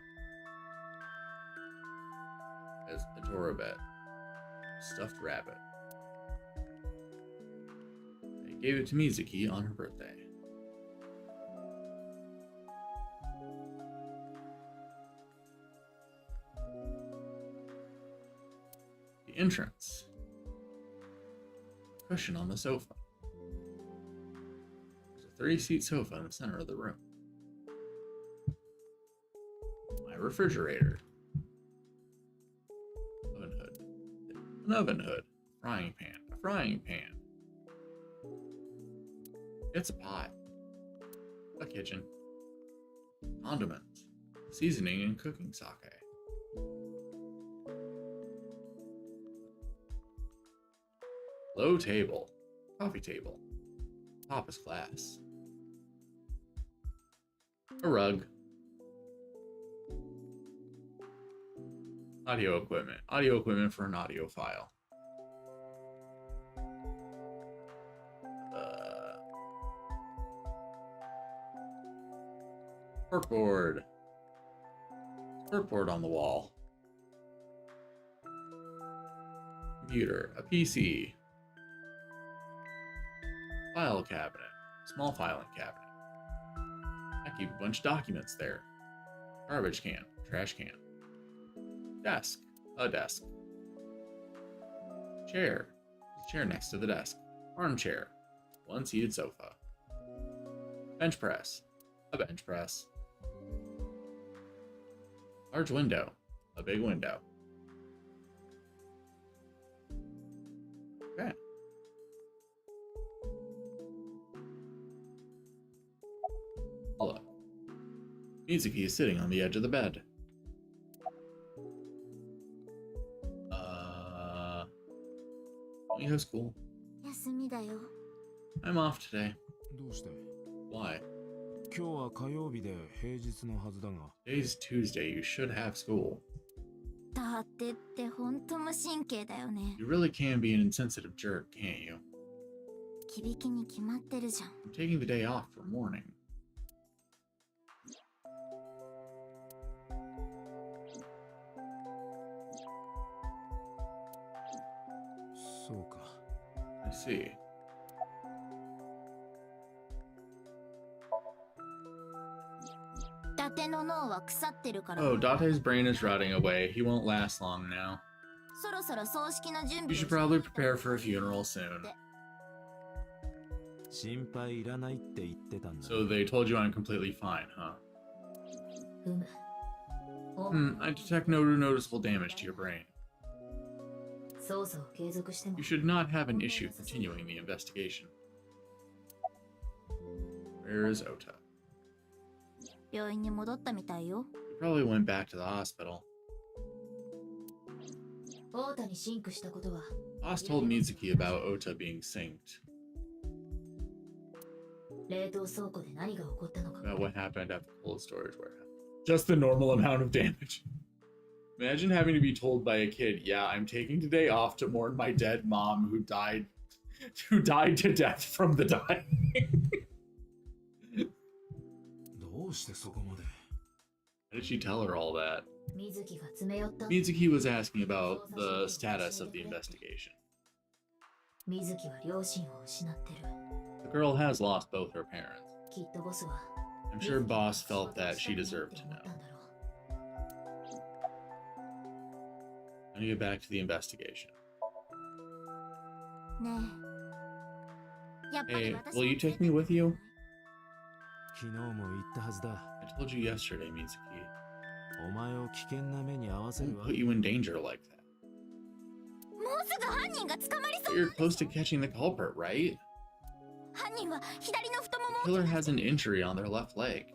As a Torah bed. Stuffed rabbit. They gave it to Mizuki on her birthday. The entrance. Cushion on the sofa. There's a 30-seat sofa in the center of the room. My refrigerator. Oven hood. An oven hood. Frying pan. A frying pan. It's a pot. A kitchen. Condiments. Seasoning and cooking sake. Low table. Coffee table. Papa's class. A rug. Audio equipment. Audio equipment for an audio file. Corkboard. Corkboard on the wall. Computer. A PC. File cabinet. Small filing cabinet. I keep a bunch of documents there. Garbage can. Trash can. Desk. A desk. Chair. Chair next to the desk. Armchair. One seated sofa. Bench press. A bench press. Large window. A big window. Okay. Look. Mizuki is sitting on the edge of the bed. You have school. 休みだよ。 I'm off today. どうして Why? 今日は火曜日で平日のはずだが。 Today's Tuesday. You should have school. だってってほんと無神経だよね。 You really can be an insensitive jerk, can't you? 響きに決まってるじゃん。 I'm taking the day off for mourning. そうか。 I see. 伊達の脳は腐ってるから。 Oh, Date's brain is rotting away. He won't last long now. そろそろ葬式の準備 You を should probably prepare for a funeral soon. 心配いらないって言ってたんだ。 So they told you I'm completely fine, huh? うむ。お I detect no noticeable damage to your brain. 捜査を継続しても You should not have an issue continuing the investigation. Where is Ota? 病院に戻ったみたいよ。 He probably went back to the hospital. 大田にシンクしたことは Boss told Mizuki about Ota being synced. 冷凍倉庫で何が起こったのか。 About what happened at the cold storage warehouse. Just the normal amount of damage. Imagine having to be told by a kid, yeah, I'm taking today off to mourn my dead mom who died to death from the dying. どうしてそこまで How did she tell her all that? 水木が詰め寄った。 Mizuki was asking about the status of the investigation. 水木は両親を失ってる。 The girl has lost both her parents. きっとボスは I'm sure Boss felt that she deserved to 思っ know. たんだろ Let me get back to the investigation. う。ねえ。やっぱり Hey, 私 will you take me with you? 昨日も言ったはずだ。 I told you yesterday, Mizuki. お前を危険な目に遭わせ I る won't わ put you in danger like that. もうすぐ犯人が捕まりそ But う。 you're close to catching the culprit, right? 犯人は左の太もも The killer has an injury on their left leg.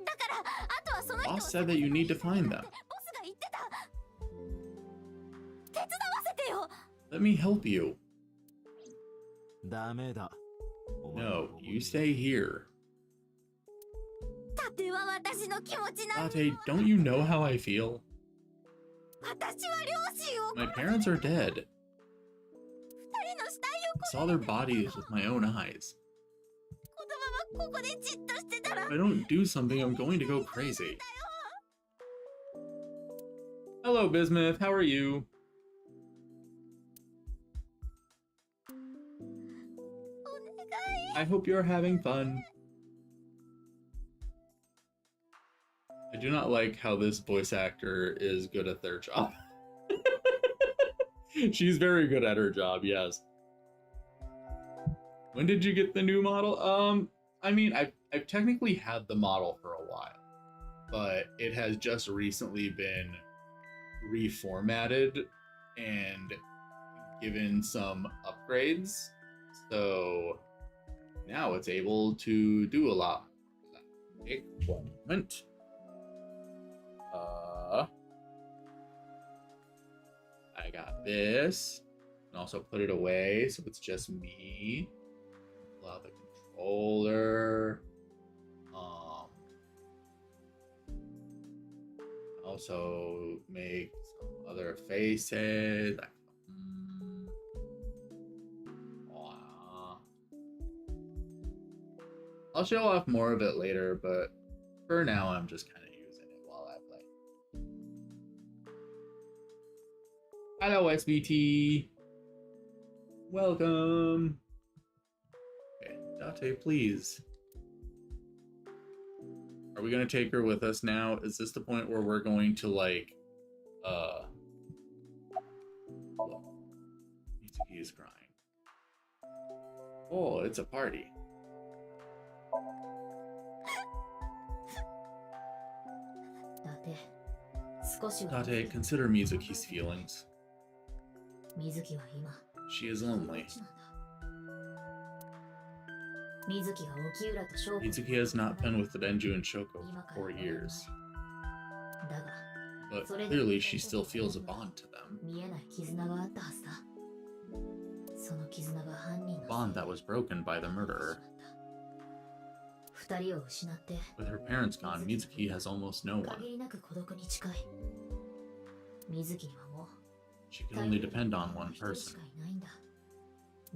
だからあとはその人を Boss said that you need to find them. ボスが言ってた。手伝わせてよ。 Let me help you. ダメだ。お前 No, you stay here. 盾は私の気持ちなんだ。 Date, don't you know how I feel? 私は両親を My parents are dead. 二人の死体を I saw their bodies with my own eyes. このままここでじっとしてたら If I don't do something, I'm going to go crazy. Hello, Bismuth. How are you? お願い。 I hope you're having fun. I do not like how this voice actor is good at their job. She's very good at her job, yes. When did you get the new model? I mean, I've technically had the model for a while, but it has just recently been reformatted and given some upgrades. So now it's able to do a lot. Take one moment. I got this. And also put it away so it's just me. Pull out the controller. Also make some other faces. I'll show off more of it later, but for now I'm just kind of using it while I play. Hello, SVT. Welcome. Okay, Date, please. Are we gonna take her with us now? Is this the point where we're going to like, Mitsuki is crying. Oh, it's a party. だって少しは Date, consider Mizuki's feelings. 水木は今 She is lonely. 水木が沖浦と勝負 Mitsuki has not been with the Denju and Shoko for 4 years, だが but clearly she still feels a bond to them. 見えない絆があったはずだその絆が犯人の Bond that was broken by the murderer. 二人を失って With her parents gone, Mizuki has almost no one. 限りなく孤独に近い。水木にはもう She can only depend on one 一人し person. かいないんだ。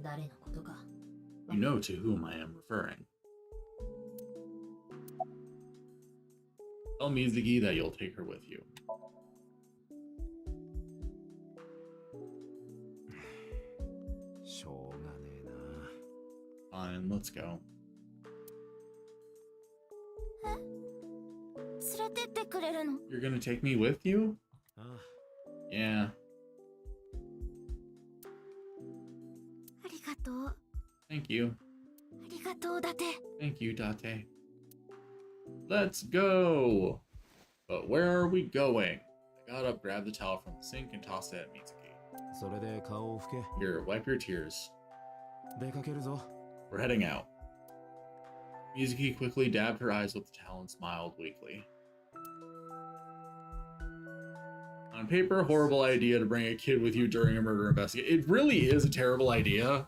誰のことか。 You know to whom I am referring. Tell Mizuki that you'll take her with you. しょうがねえな。 Fine, let's go. 連れてってくれるの？ You're gonna take me with you? ああ、 Yeah. ありがとう。 Thank you. ありがとうだて。 Thank you, Date. Let's go! But where are we going? I got up, grabbed the towel from the sink, and tossed it at Mitsuki. それで顔を拭け。 Here, wipe your tears. 出かけるぞ。 We're heading out. Mizuki quickly dabbed her eyes with the towel and smiled weakly. On paper, a horrible idea to bring a kid with you during a murder investigation. It really is a terrible idea.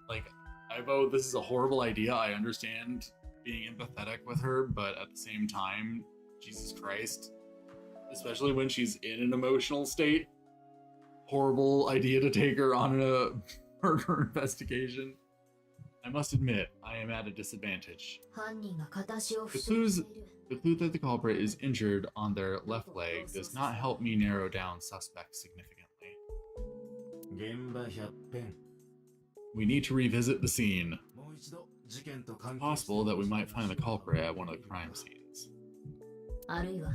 Like, I vote this is a horrible idea. I understand being empathetic with her, but at the same time, Jesus Christ. Especially when she's in an emotional state. Horrible idea to take her on a murder investigation. I must admit, I am at a disadvantage. 犯人が片足を負 The 傷している。 The clue that the culprit is injured on their left leg does not help me narrow down suspects significantly. 現場100遍。 We need to revisit the scene. もう一度事件と関 It's 係して possible that we might find the culprit at one of the crime scenes. あるいは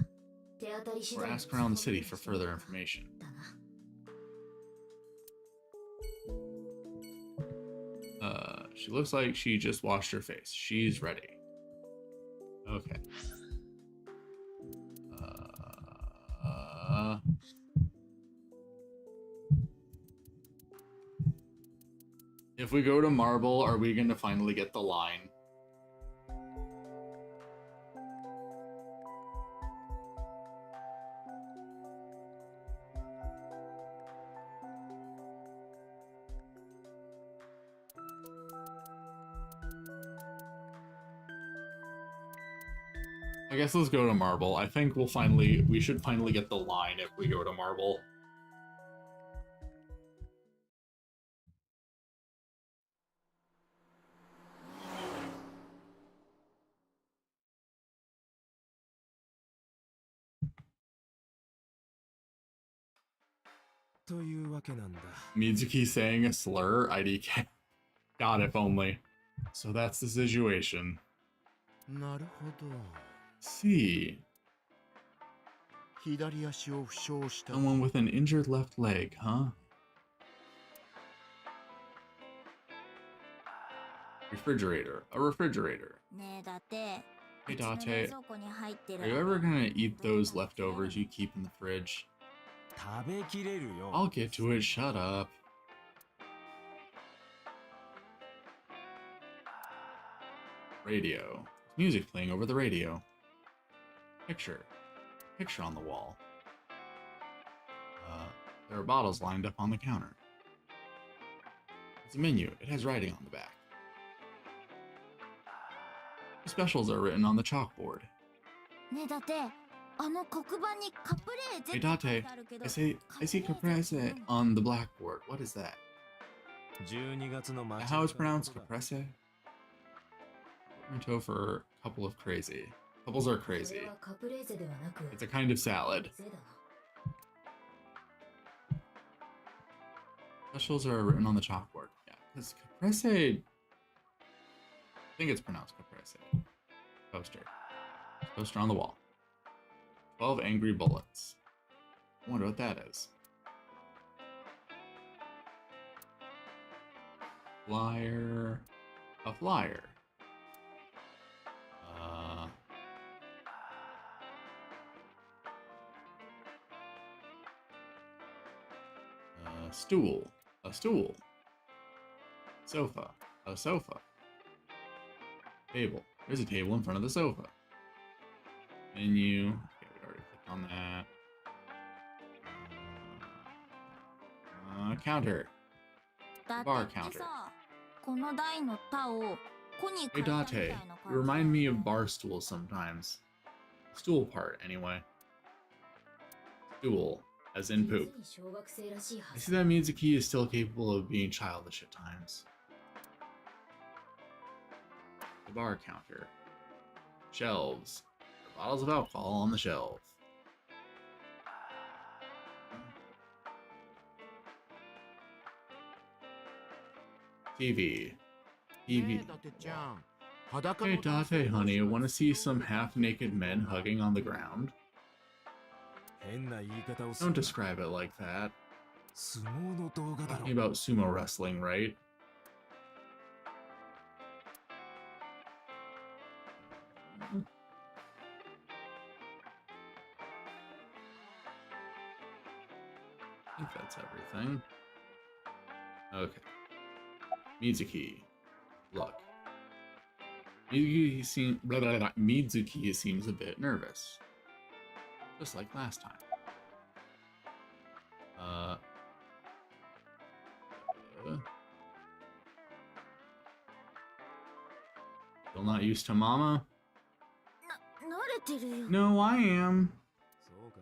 手当たり次 Or 第 ask around the city for further information. だな。 She looks like she just washed her face. She's ready. Okay. If we go to Marble, are we going to finally get the line? I guess let's go to Marble. I think we should finally get the line if we go to Marble. Mizuki saying a slur? IDK. God, if only. So that's the situation. なるほど。 See. 左足を負傷した。 Someone with an injured left leg, huh? Refrigerator. A refrigerator. ねえだって。 Hey うちの Date, 冷蔵庫に入ってる are you ever gonna eat those leftovers you keep in the fridge? 食べきれるよ。 I'll get to it, shut up. Radio. Music playing over the radio. Picture. Picture on the wall. There are bottles lined up on the counter. It's a menu. It has writing on the back. The specials are written on the chalkboard. ねえだってあの黒板にカプレーゼ Hey って書い Date, てあるけど I see caprese on the blackboard. What is that? 12月の街 How is pronounced caprese? Portmanteau for a couple of crazy. Couples are それ crazy. はカプレーゼではなく It's a kind of salad. ゼだな。 Specials are written on the chalkboard. Yeah, because caprese. I think it's pronounced caprese. Poster. Poster on the wall. 12 angry bullets. I wonder what that is. Flyer. A flyer. Stool. A stool. Sofa. A sofa. Table. There's a table in front of the sofa. Menu. Okay, we already clicked on that. Counter. Bar counter. この台の他をコに Hey 変えたみたい Date, な you 感じ remind me of bar stools sometimes. Stool part, anyway. Stool, as in poop. 実に小学生らしいは I ず see that Mizuki is still capable of being childish at times. The bar counter. Shelves. Bottles of alcohol on the shelf. TV. TV. Hey Date, honey, wanna see some half-naked men hugging on the ground? 変な言い方をす Don't るな describe it like that. 相撲の動画だろ Talking about sumo wrestling, right? I think that's everything. Okay. Mizuki. Luck. Mizuki seems a bit nervous. Just like last time. Still not used to Mama? 慣れてるよ No, I am. そうか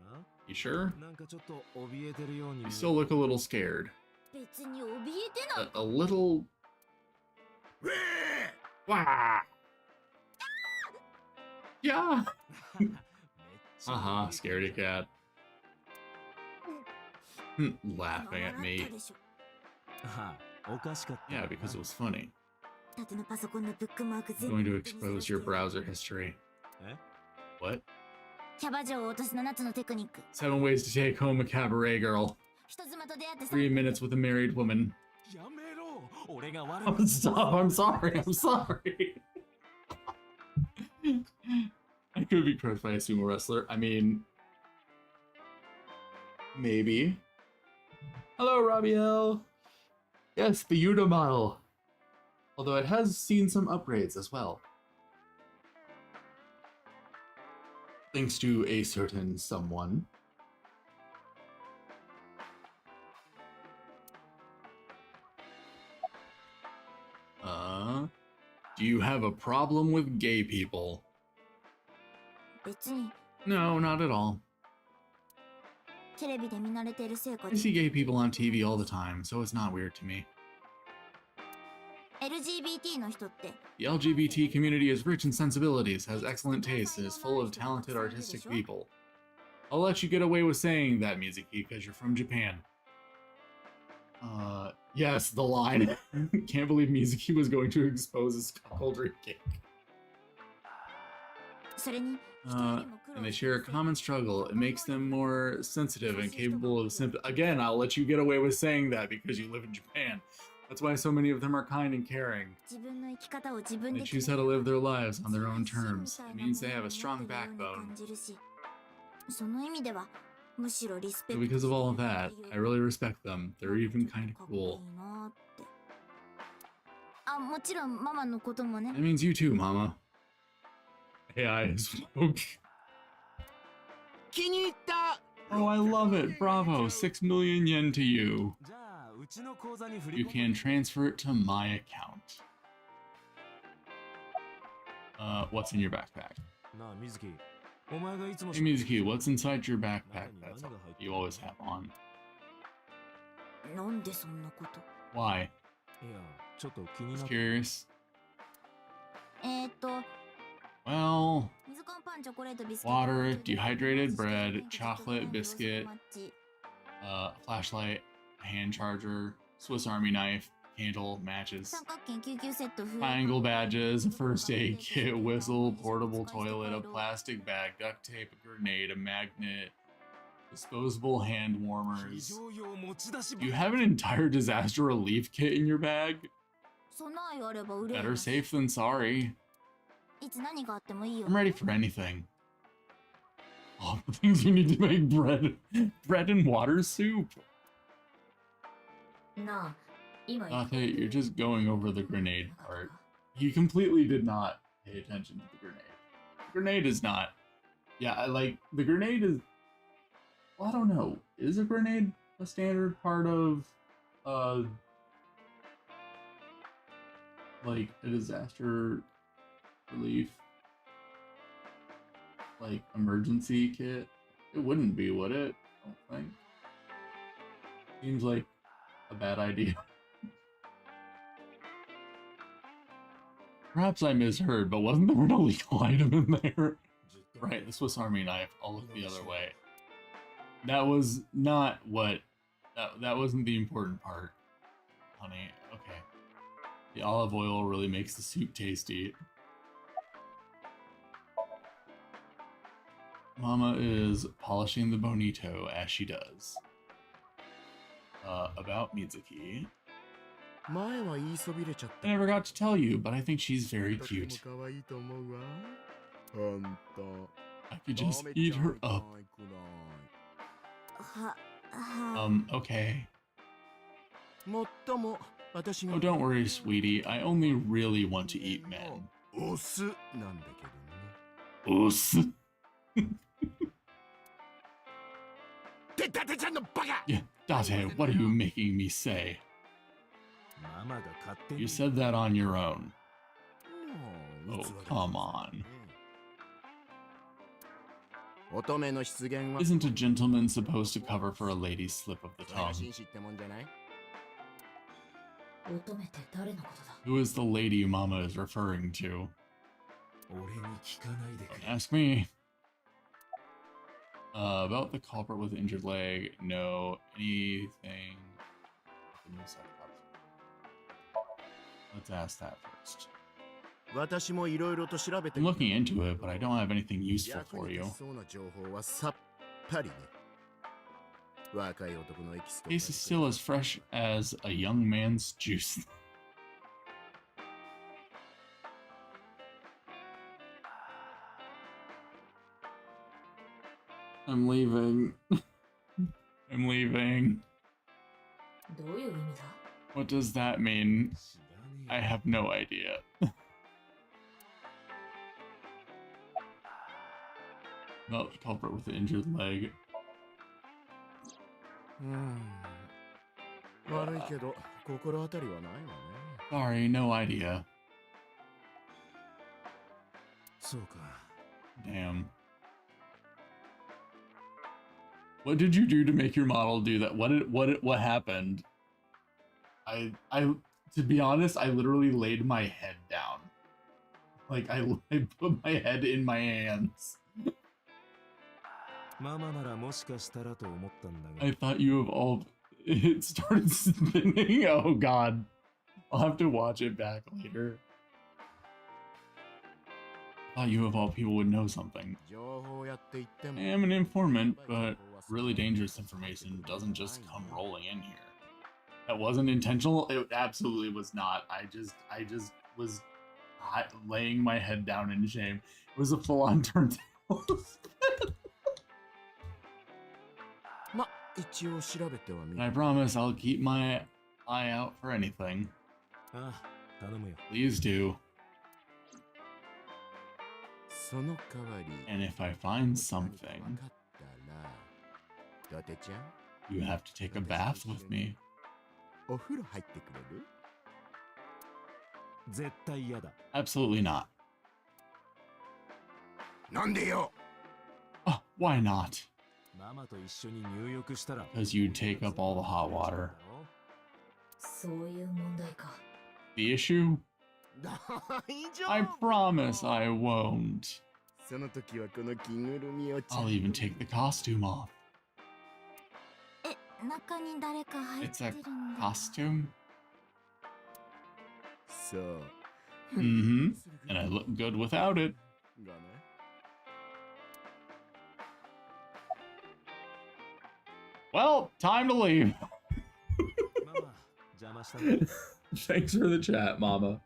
You sure? なんかちょっと怯えてるように You still look a little scared. 別に怯えてない A little. Wah! Yeah! めっちゃ Haha, scaredy cat. Laughing at 笑 me. ったでしょあおかしかったよ Yeah, な because it was funny. 縦のパソコンのブックマーク I'm 全部 going to ネットにさら expose して your browser history. え What? キャバ嬢を落とす7つのテクニック 7 ways to take home a cabaret girl. 人妻と出会って 3 minutes with a married woman. やめろ俺が悪 Oh, く stop! I'm sorry. I'm sorry. I could be crushed by a sumo wrestler. I mean, maybe. Hello, Rabiel. Yes, the Yuta model. Although it has seen some upgrades as well. Thanks to a certain someone. Do you have a problem with gay people? 別に No, not at all. テレビで見慣れてるせいか I see gay people on TV all the time, so it's not weird to me. LGBT の人って The LGBT community is rich in sensibilities, has excellent taste, and is full of talented artistic people. I'll let you get away with saying that, Mizuki, because you're from Japan. Yes, the line. Can't believe Mizuki was going to expose his cuckoldry cake. それに And they share a common struggle. It makes them more sensitive and capable of Again, I'll let you get away with saying that because you live in Japan. That's why so many of them are kind and caring. 自分の生き方を自分 They で choose how to live their lives on their own terms. It means they have a strong backbone. その意味ではむしろリスペ So クト because of all of that, I really respect them. They're even kind of かっこいい cool. なって。あ、もちろんママのこともね That。means you too, Mama. AI is woke. 気に入った Oh, I love it. Bravo. 6 million yen to you. じゃあうちの口座に振り You 込む can transfer it to my account. What's in your backpack? なあ水木お前がいつも Hey, Mizuki, what's inside your backpack that's you always have on? なんでそんなこと Why? いやちょっと気にな Just って curious. と Well, 水コンパンチョコレートビスケット water, dehydrated bread, chocolate biscuit, flashlight, a hand charger, Swiss Army knife, candle, matches, 三角形救急セット triangle badges, a first aid kit, whistle, portable toilet, a plastic bag, duct tape, a grenade, a magnet, disposable hand 非 warmers. 常用持ち出し You have an entire disaster relief kit in your bag? 備えあれば売れる Better safe than sorry. いつ何があってもいいよ I'm ready for anything. All the things you need to make bread. Bread and water soup. なあ今 Date, you're just going over the grenade part. He completely did not pay attention to the grenade. The grenade is not. Yeah, the grenade is. Well, I don't know. Is a grenade a standard part of like a disaster relief, like emergency kit? It wouldn't be, would it? I don't think. Seems like a bad idea. Perhaps I misheard, but wasn't there an illegal item in there? Right, the Swiss Army knife. I'll look the other way. That was not what... That wasn't the important part, honey. Okay. The olive oil really makes the soup tasty. Mama is polishing the bonito as she does. About Mitsuki. I never got to tell you, but I think she's very cute. I could just eat her up. Okay. Oh, don't worry, sweetie. I only really want to eat men. Us. Yeah, Date, what are you making me say? You said that on your own. Oh, come on. Isn't a gentleman supposed to cover for a lady's slip of the tongue? Who is the lady Mama is referring to? Don't ask me. About the culprit with the injured leg, no. Anything? Let's ask that first. I'm looking into it, but I don't have anything useful for you. Case is still as fresh as a young man's juice. I'm leaving. I'm leaving. What does that mean? I have no idea. About the culprit with the injured leg. Sorry, no idea. Damn. What did you do to make your model do that? What happened? I to be honest, I literally laid my head down. Like I put my head in my hands. I thought you have all... It started spinning. Oh god. I'll have to watch it back later. I thought you of all people would know something. I am an informant, but really dangerous information doesn't just come rolling in here. That wasn't intentional. It absolutely was not. I just was laying my head down in shame. It was a full-on turntable. And I promise I'll keep my eye out for anything. Please do. And if I find something, you have to take a bath with me. Absolutely not. Oh, why not? Because you take up all the hot water. The issue? I promise I won't. I'll even take the costume off. It's a costume? Mm-hmm. And I look good without it. Well, time to leave. Thanks for the chat, Mama.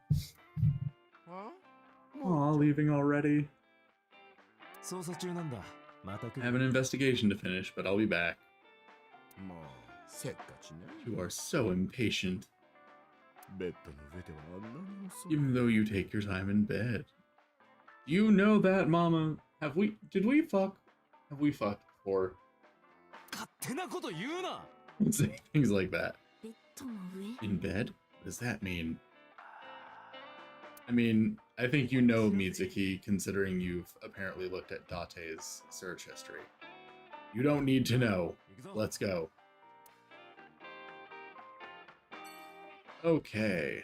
Aw, leaving already. I have an investigation to finish, but I'll be back. You are so impatient. Even though you take your time in bed. You know that, Mama. Did we fuck? Have we fucked before? Say things like that. In bed? What does that mean? I mean, I think you know Mitsuki, considering you've apparently looked at Date's search history. You don't need to know. Let's go. Okay.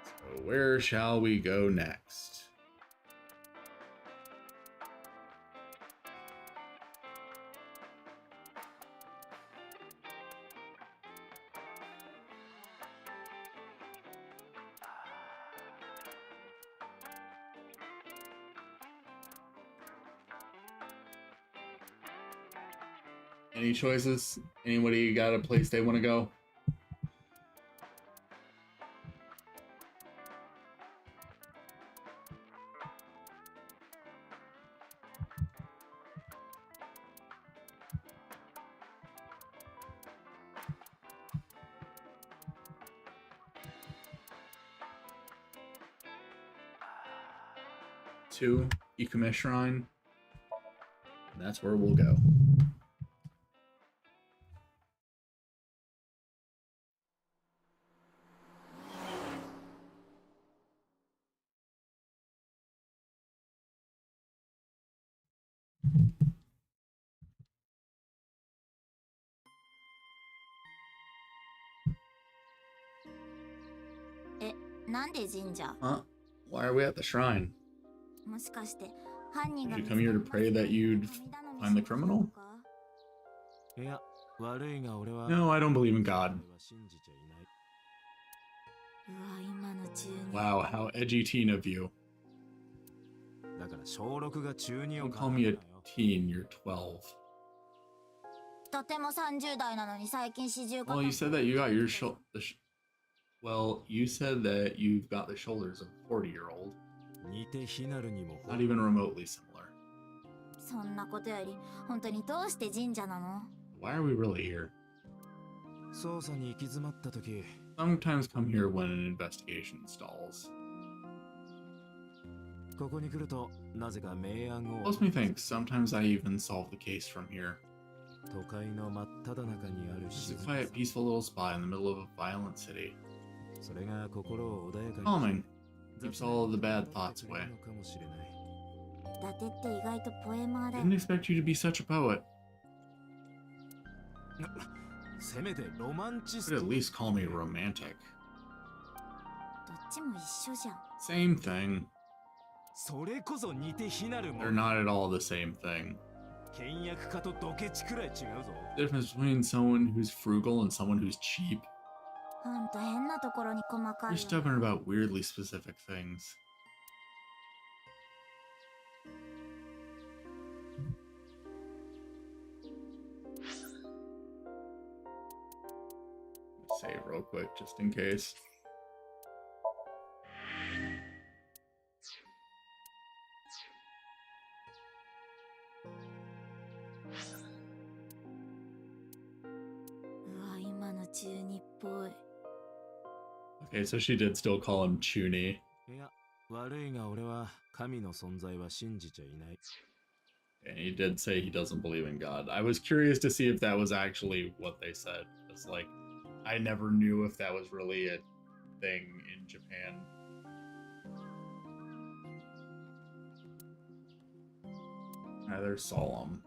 So where shall we go next? Any choices? Anybody got a place they want to go? To Ikume Shrine. And that's where we'll go. Huh? Why are we at the shrine? Did you come here to pray that you'd find the criminal? No, I don't believe in God. Wow, how edgy teen of you. Don't call me a teen, you're 12. Well, you said that you got your well, you said that you've got the shoulders of a 40-year-old. Not even remotely similar. Why are we really here? Sometimes come here when an investigation stalls. Plus me thinks, sometimes I even solve the case from here. It's a quiet, peaceful little spot in the middle of a violent city. Calming. Keeps all of the bad thoughts away. Didn't expect you to be such a poet. Could at least call me romantic. Same thing. They're not at all the same thing. The difference between someone who's frugal and someone who's cheap. You're stubborn about weirdly specific things. Save real quick, just in case. Okay, so she did still call him Chuni. And he did say he doesn't believe in God. I was curious to see if that was actually what they said. It's like, I never knew if that was really a thing in Japan. Rather solemn.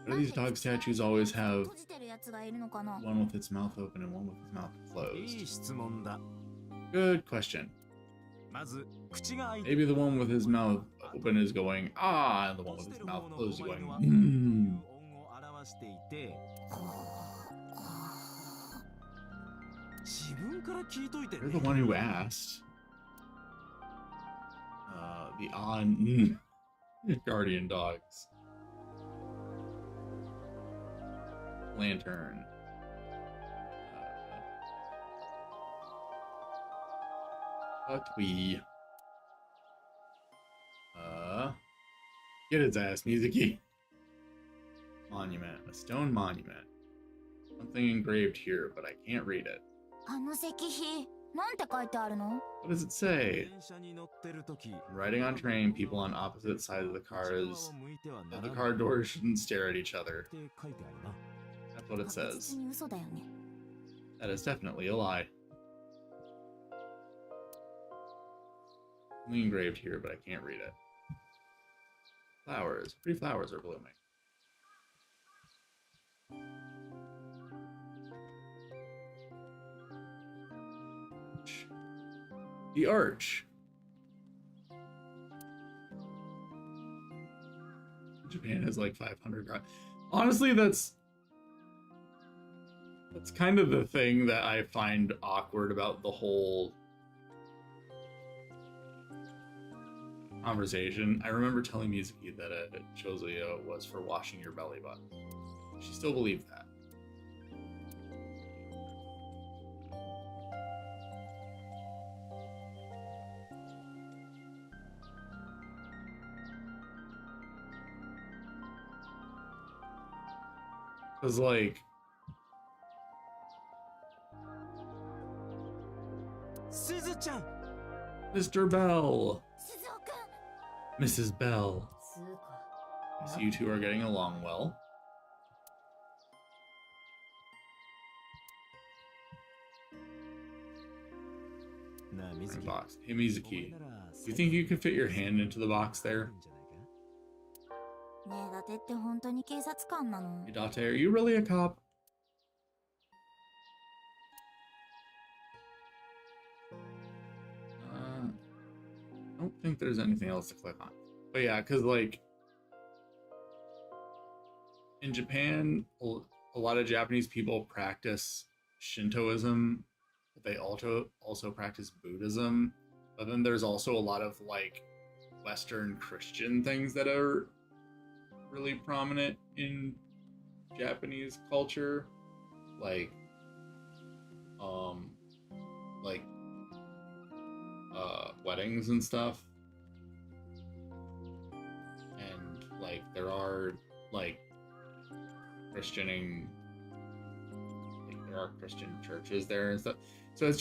Why do these dog statues always have one with its mouth open and one with its mouth closed? Good question. Maybe the one with his mouth open is going, ah, and the one with his mouth closed is going, hmm. You're the one who asked. The on guardian dogs. Lantern. Twee. Get his ass, Mizuki. Monument. A stone monument. Something engraved here, but I can't read it. What does it say? Riding on train, people on opposite sides of the cars. The car doors shouldn't stare at each other. That's what it 確実 says. に嘘だよね。 That is definitely a lie. Only engraved here, but I can't read it. Flowers. Pretty flowers are blooming. The arch. Japan has like 500. Honestly, that's kind of the thing that I find awkward about the whole conversation. I remember telling Mizuki that a chozuyo was for washing your belly button. She still believed that. Because, like, Suzu-chan! Mr. Bell, 鈴尾くん Mrs. Bell. つうか I see you two are getting along well. なあ、水木。 Box. Hey, Mizuki, お前なら do you think you could fit your hand into the box there? んじゃないか？ねえだてって本当に警察官なの？ Hey, Date, are you really a cop? I don't think there's anything else to click on. But yeah, because, like, in Japan, a lot of Japanese people practice Shintoism, but they also practice Buddhism. But then there's also a lot of, like, Western Christian things that are really prominent in Japanese culture, like like weddings and stuff, and like there are like Christianing, like, there are Christian churches there and stuff. So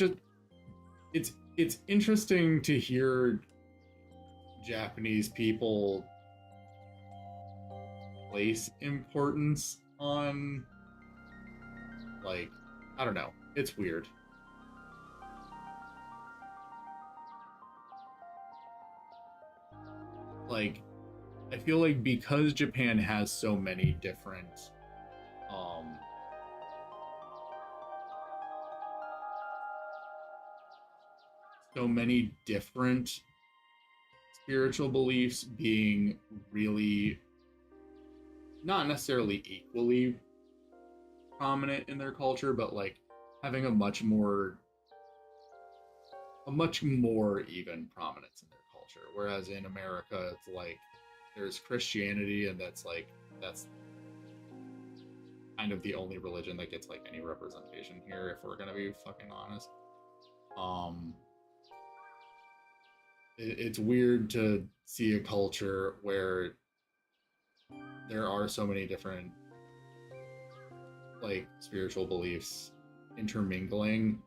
it's interesting to hear Japanese people place importance on, like, I don't know, it's weird. Like, I feel like because Japan has so many different spiritual beliefs being really not necessarily equally prominent in their culture, but like having a much more even prominence in their culture. Whereas in America, it's like there's Christianity, and that's kind of the only religion that gets like any representation here, if we're gonna be fucking honest. It's weird to see a culture where there are so many different like spiritual beliefs intermingling,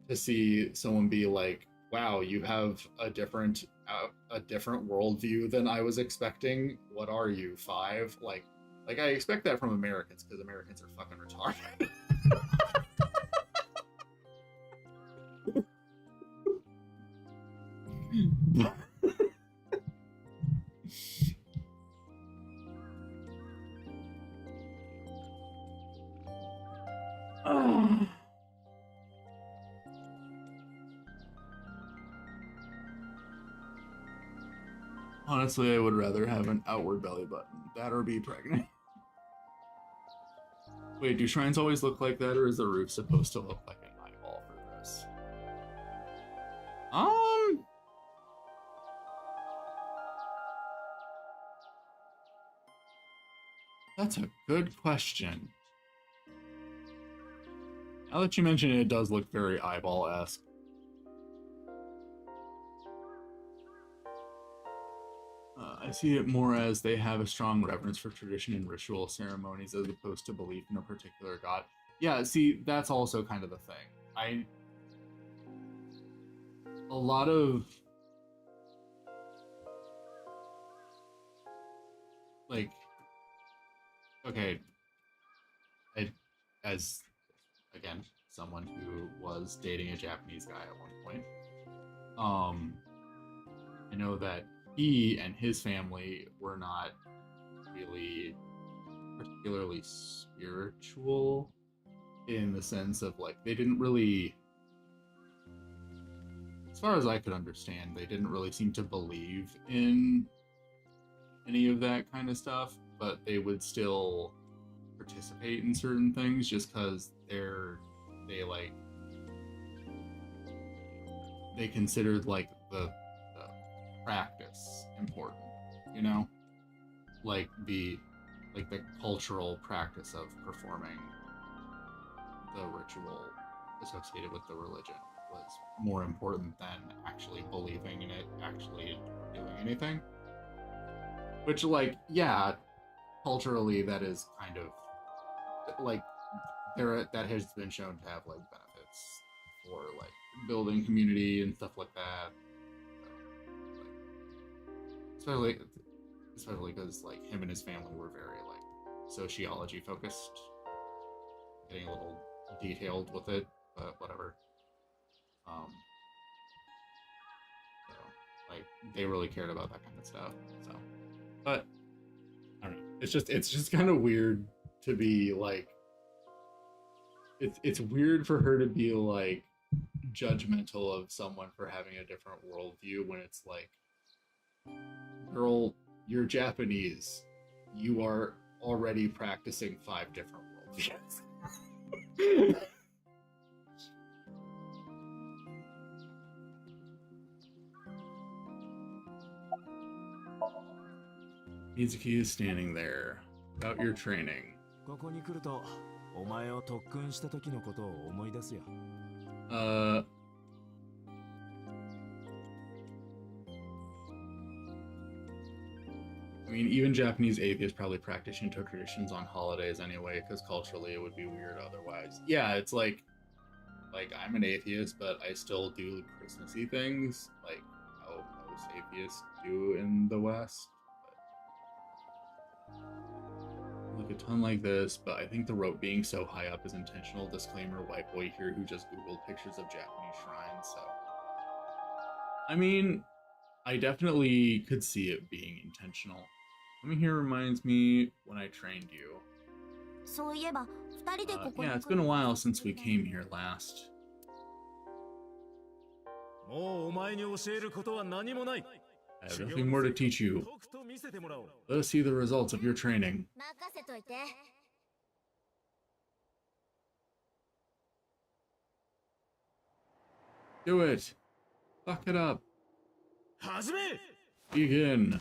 to see someone be like, wow, you have a different worldview than I was expecting. What are you, 5? Like I expect that from Americans, because Americans are fucking retarded. Honestly, I would rather have an outward belly button. That or be pregnant. Wait, do shrines always look like that, or is the roof supposed to look like an eyeball for this? That's a good question. Now that you mention it, it does look very eyeball-esque. I see it more as they have a strong reverence for tradition and ritual ceremonies as opposed to belief in a particular god. Yeah, see, that's also kind of the thing. A lot of, like, okay, as again someone who was dating a Japanese guy at one point, I know that he and his family were not really particularly spiritual in the sense of like they didn't really, as far as I could understand, they didn't really seem to believe in any of that kind of stuff, but they would still participate in certain things just because they considered like the practice important, you know, like the cultural practice of performing the ritual associated with the religion was more important than actually believing in it, actually doing anything. Which, like, yeah, culturally that is kind of like that has been shown to have like benefits for like building community and stuff like that. Especially because like him and his family were very like sociology focused, getting a little detailed with it, but whatever. So like they really cared about that kind of stuff. So, but I don't know. It's just kind of weird to be like. It's weird for her to be like judgmental of someone for having a different worldview when it's like, girl, you're Japanese. You are already practicing 5 different worldviews. Mizuki is standing there. About your training. ここに来るとお前を特訓した時のことを思い出すよ。I mean, even Japanese atheists probably practice Shinto traditions on holidays anyway, because culturally it would be weird otherwise. Yeah, it's like I'm an atheist, but I still do Christmassy things, like how most atheists do in the West. Look a ton like this, but I think the rope being so high up is intentional. Disclaimer, white boy here who just Googled pictures of Japanese shrines, so. I mean, I definitely could see it being intentional. Coming here reminds me when I trained you. Yeah, it's been a while since we came here last. もうお前に教えることは何もない。 I have nothing more to teach you. Let us see the results of your training. Do it! Fuck it up! Begin!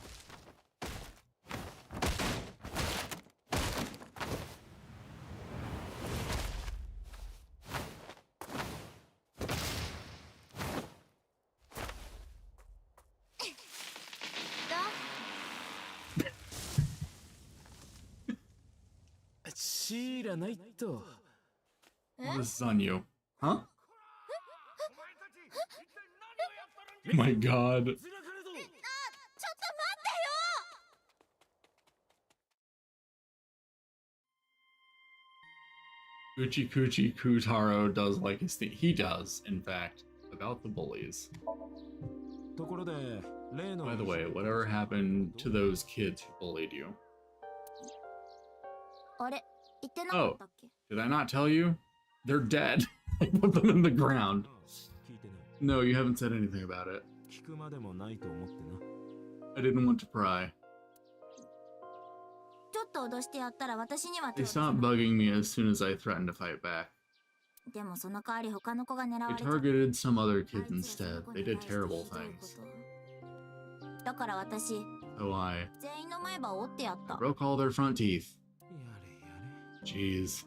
This is on you. Huh? Oh my god. Kuchi Kutaro does like his thing. He does, in fact, about the bullies. By the way, whatever happened to those kids who bullied you? Oh, did I not tell you? They're dead. I put them in the ground. No, you haven't said anything about it. I didn't want to pry. They stopped bugging me as soon as I threatened to fight back. They targeted some other kids instead. They did terrible things. So I broke all their front teeth. Jeez.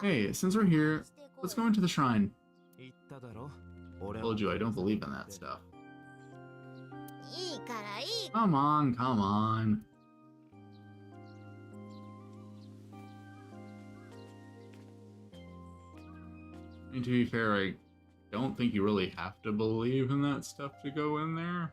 Hey, since we're here, let's go into the shrine. I told you I don't believe in that stuff. Come on, come on. I mean, to be fair, I don't think you really have to believe in that stuff to go in there.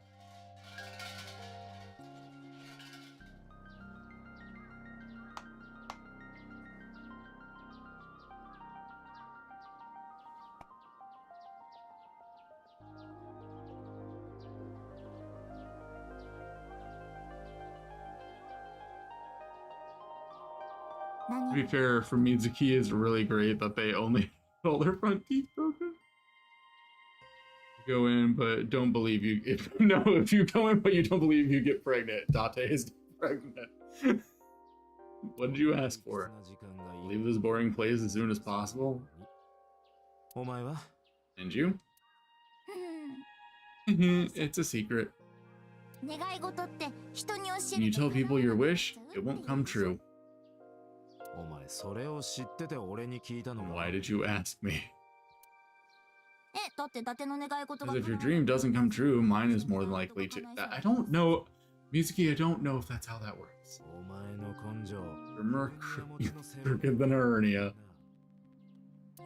To be fair, for Mizuki, it's really great that they only all their front teeth broken. Go in, but don't believe you. If you go in, but you don't believe you get pregnant, Date is pregnant. What did you ask for? Leave this boring place as soon as possible. お前は And you? It's a secret. 願い事って人に教 When you tell people your wish, it won't come true. お前それを知ってて俺に聞いたの And か why did you ask me? だって伊達の願い事が Because if your dream doesn't come true, mine is more than likely to. I don't know. Mizuki, I don't know if that's how that works. お前の根性 You're more crooked than a hernia.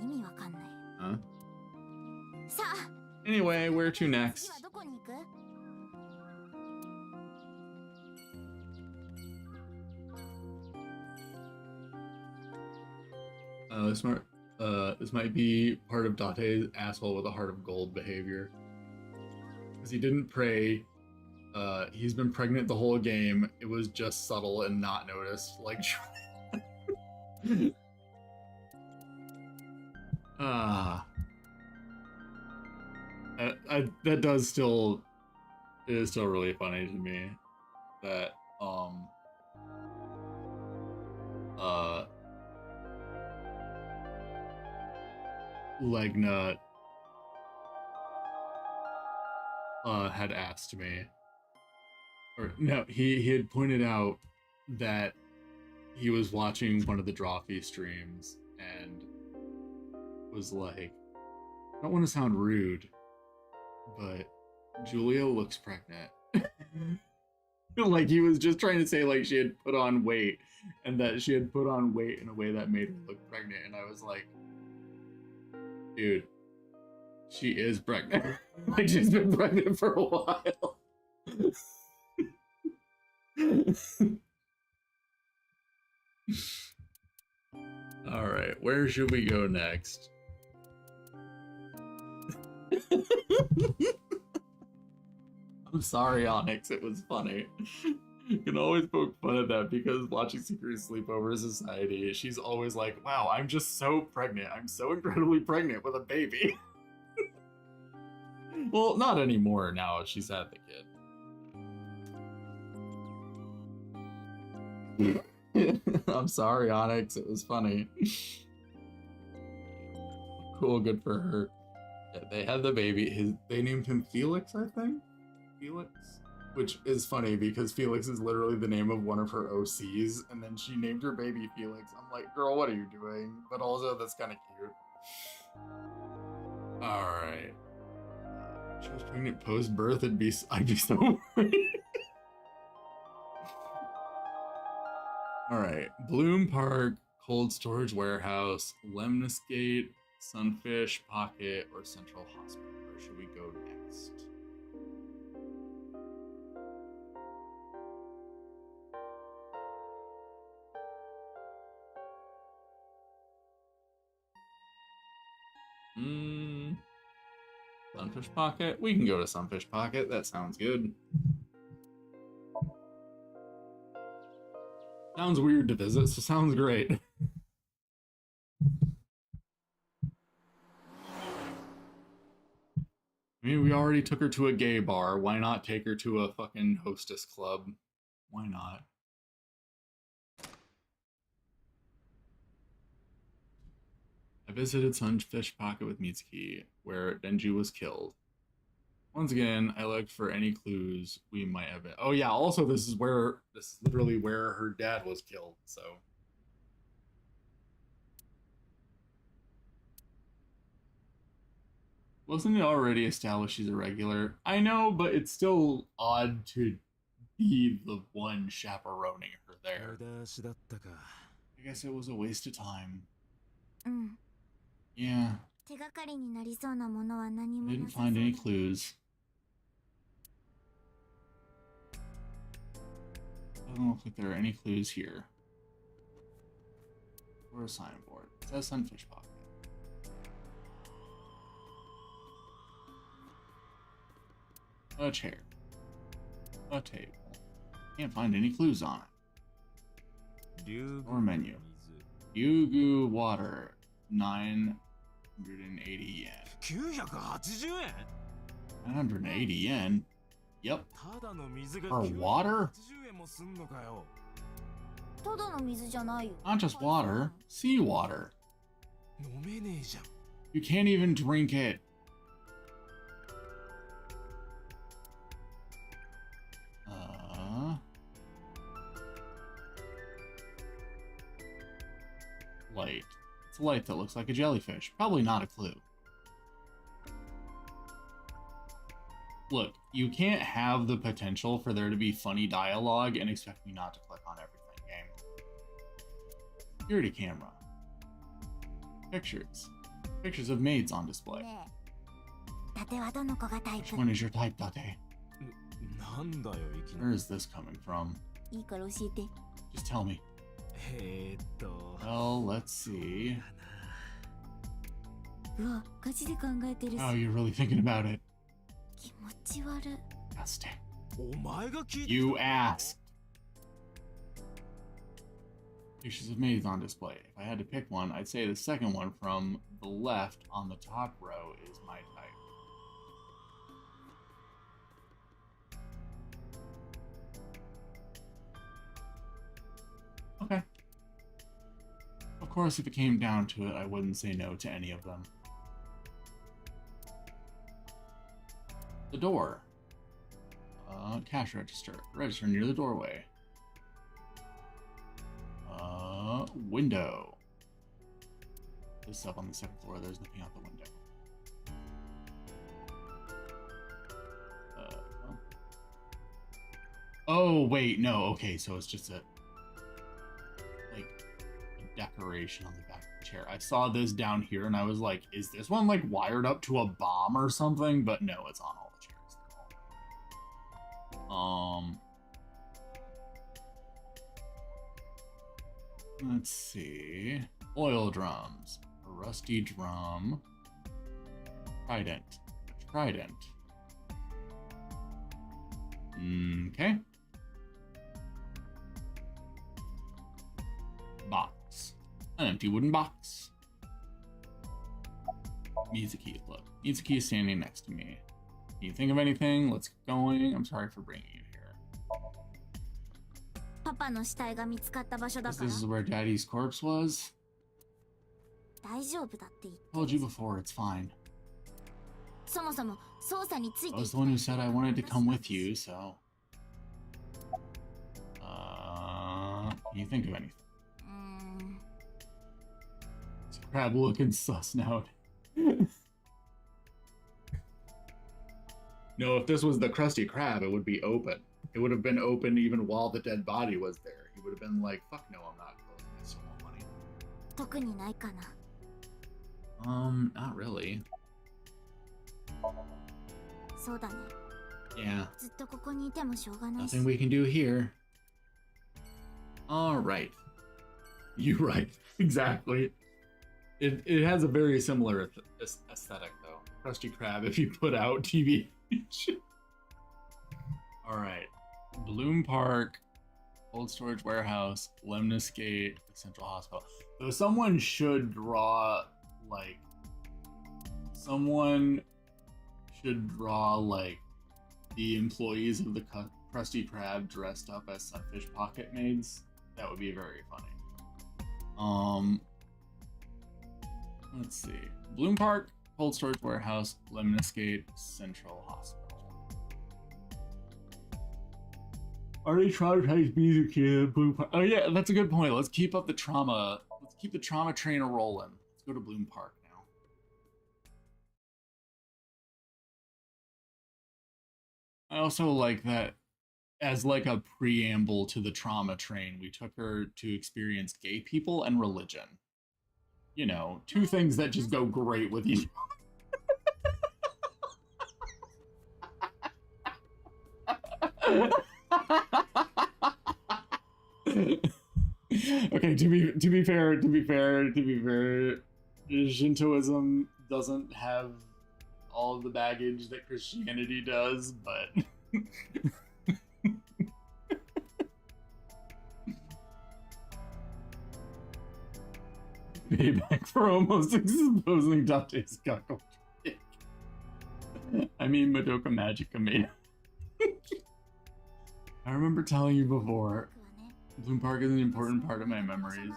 意味わかんない Huh? さあ Anyway, where to 次 next? はどこに行く This might be part of Date's asshole with a heart of gold behavior. Because he didn't pray. He's been pregnant the whole game. It was just subtle and not noticed. Like, that does still. It is still really funny to me that Legna had asked me, or no, he had pointed out that he was watching one of the Drawfee streams and was like, I don't want to sound rude, but Julia looks pregnant. Like he was just trying to say like she had put on weight and that she had put on weight in a way that made her look pregnant, and I was like, dude, she is pregnant. Like she's been pregnant for a while. All right, where should we go next? I'm sorry, Onyx. It was funny. You can always poke fun at that because watching Secret Sleepover Society, she's always like, wow, I'm just so pregnant. I'm so incredibly pregnant with a baby. Well, not anymore now. She's had the kid. I'm sorry, Onyx. It was funny. Cool, good for her. Yeah, they had the baby. They named him Felix, I think? Felix? Which is funny because Felix is literally the name of one of her OCs, and then she named her baby Felix. I'm like, girl, what are you doing? But also, that's kind of cute. Alright. If she was pregnant post-birth, I'd be so worried. Alright. Bloom Park, Cold Storage Warehouse, Lemniscate, Sunfish, Pocket, or Central Hospital. Where should we go next? Sunfish Pocket? We can go to Sunfish Pocket. That sounds good. Sounds weird to visit, so sounds great. I mean, we already took her to a gay bar. Why not take her to a fucking hostess club? Why not? I visited Sunfish Pocket with Mitsuki, where Denji was killed. Once again, I looked for any clues we might have been. Oh yeah, also this is literally where her dad was killed, so. Wasn't it already established she's a regular? I know, but it's still odd to be the one chaperoning her there. 無駄足だったか I guess it was a waste of time. うん Yeah, 手がかりになりそうなものは何も I な didn't さそう find だ any clues. Doesn't look like there are any clues here. Or a signboard. It says Sunfish Pocket. A chair. A table. Can't find any clues on it. 竜宮 Or menu. 水 Yugu water, 980 yen. 980円 980 yen? Yep. ただの水が For water? 980円もすんのかよ。ただの水じゃないよ。 Not just water, seawater. 飲めねえじゃん。 You can't even drink it. Light. It's a light that looks like a jellyfish. Probably not a clue. Look, you can't have the potential for there to be funny dialogue and expect me not to click on everything, game. Security camera. Pictures. Pictures of maids on display. ねえ、伊達はどの子がタイ Which プ？ one is your type, Date? なんだよいきな Where り。 is this coming from? いいから教えて。 Just tell me. Well, let's see. うわ、ガチで考えてるし。 Oh, you're really thinking about it. 気持ち悪い。 Disgusting. お前が聞いて You asked. Pictures of maids on display. If I had to pick one, I'd say the second one from the left on the top row is my type. Okay. Of course, if it came down to it, I wouldn't say no to any of them. The door. Cash register. Register near the doorway. Window. This is up on the second floor. There's nothing out the window. Oh, wait. No. Okay, so it's just a decoration on the back of the chair. I saw this down here and I was like, is this one like wired up to a bomb or something? But no, it's on all the chairs. Let's see. Oil drums. A rusty drum. Trident. Trident. Okay. Box. An empty wooden box. Mizuki, look. Mizuki is standing next to me. Can you think of anything? Let's get going. I'm sorry for bringing you here. パパの死体が見つかった場所だ This から。 is where Daddy's corpse was. 大丈夫だって言って Told you before, it's fine. そもそも捜査につい I て was the one who said I wanted to come with you, so. Can you think of anything? うーん It's crab looking sus now. No, if this was the Krusty Krab, it would be open. It would have been open even while the dead body was there. He would have been like, fuck no, I'm not closing. I still want money. 特にないかな。 Not really. そうだね。 Yeah, ずっとここにいてもしょうがないし。 nothing we can do here. Alright. You're right. Exactly. It has a very similar aesthetic, though. Krusty Krab if you put out TV. Alright. Bloom Park, Cold Storage Warehouse, Lemniscate, Central Hospital. So someone should draw, like... Someone should draw, like, the employees of the Krusty Krab dressed up as Sunfish Pocket Maids. That would be very funny. Let's see. Bloom Park, Cold Storage Warehouse, Lemniscate, Central Hospital. Already traumatized music here. Bloom Park. Oh yeah, that's a good point. Let's keep up the trauma. Let's keep the trauma train rolling. Let's go to Bloom Park now. I also like that as like a preamble to the trauma train, we took her to experience gay people and religion. You know, two things that just go great with each Okay, to be fair, Shintoism doesn't have all of the baggage that Christianity does, but Payback for almost exposing Dante's cockle. I mean, Madoka Magica made. I remember telling you before, Bloom Park is an important part of my memories.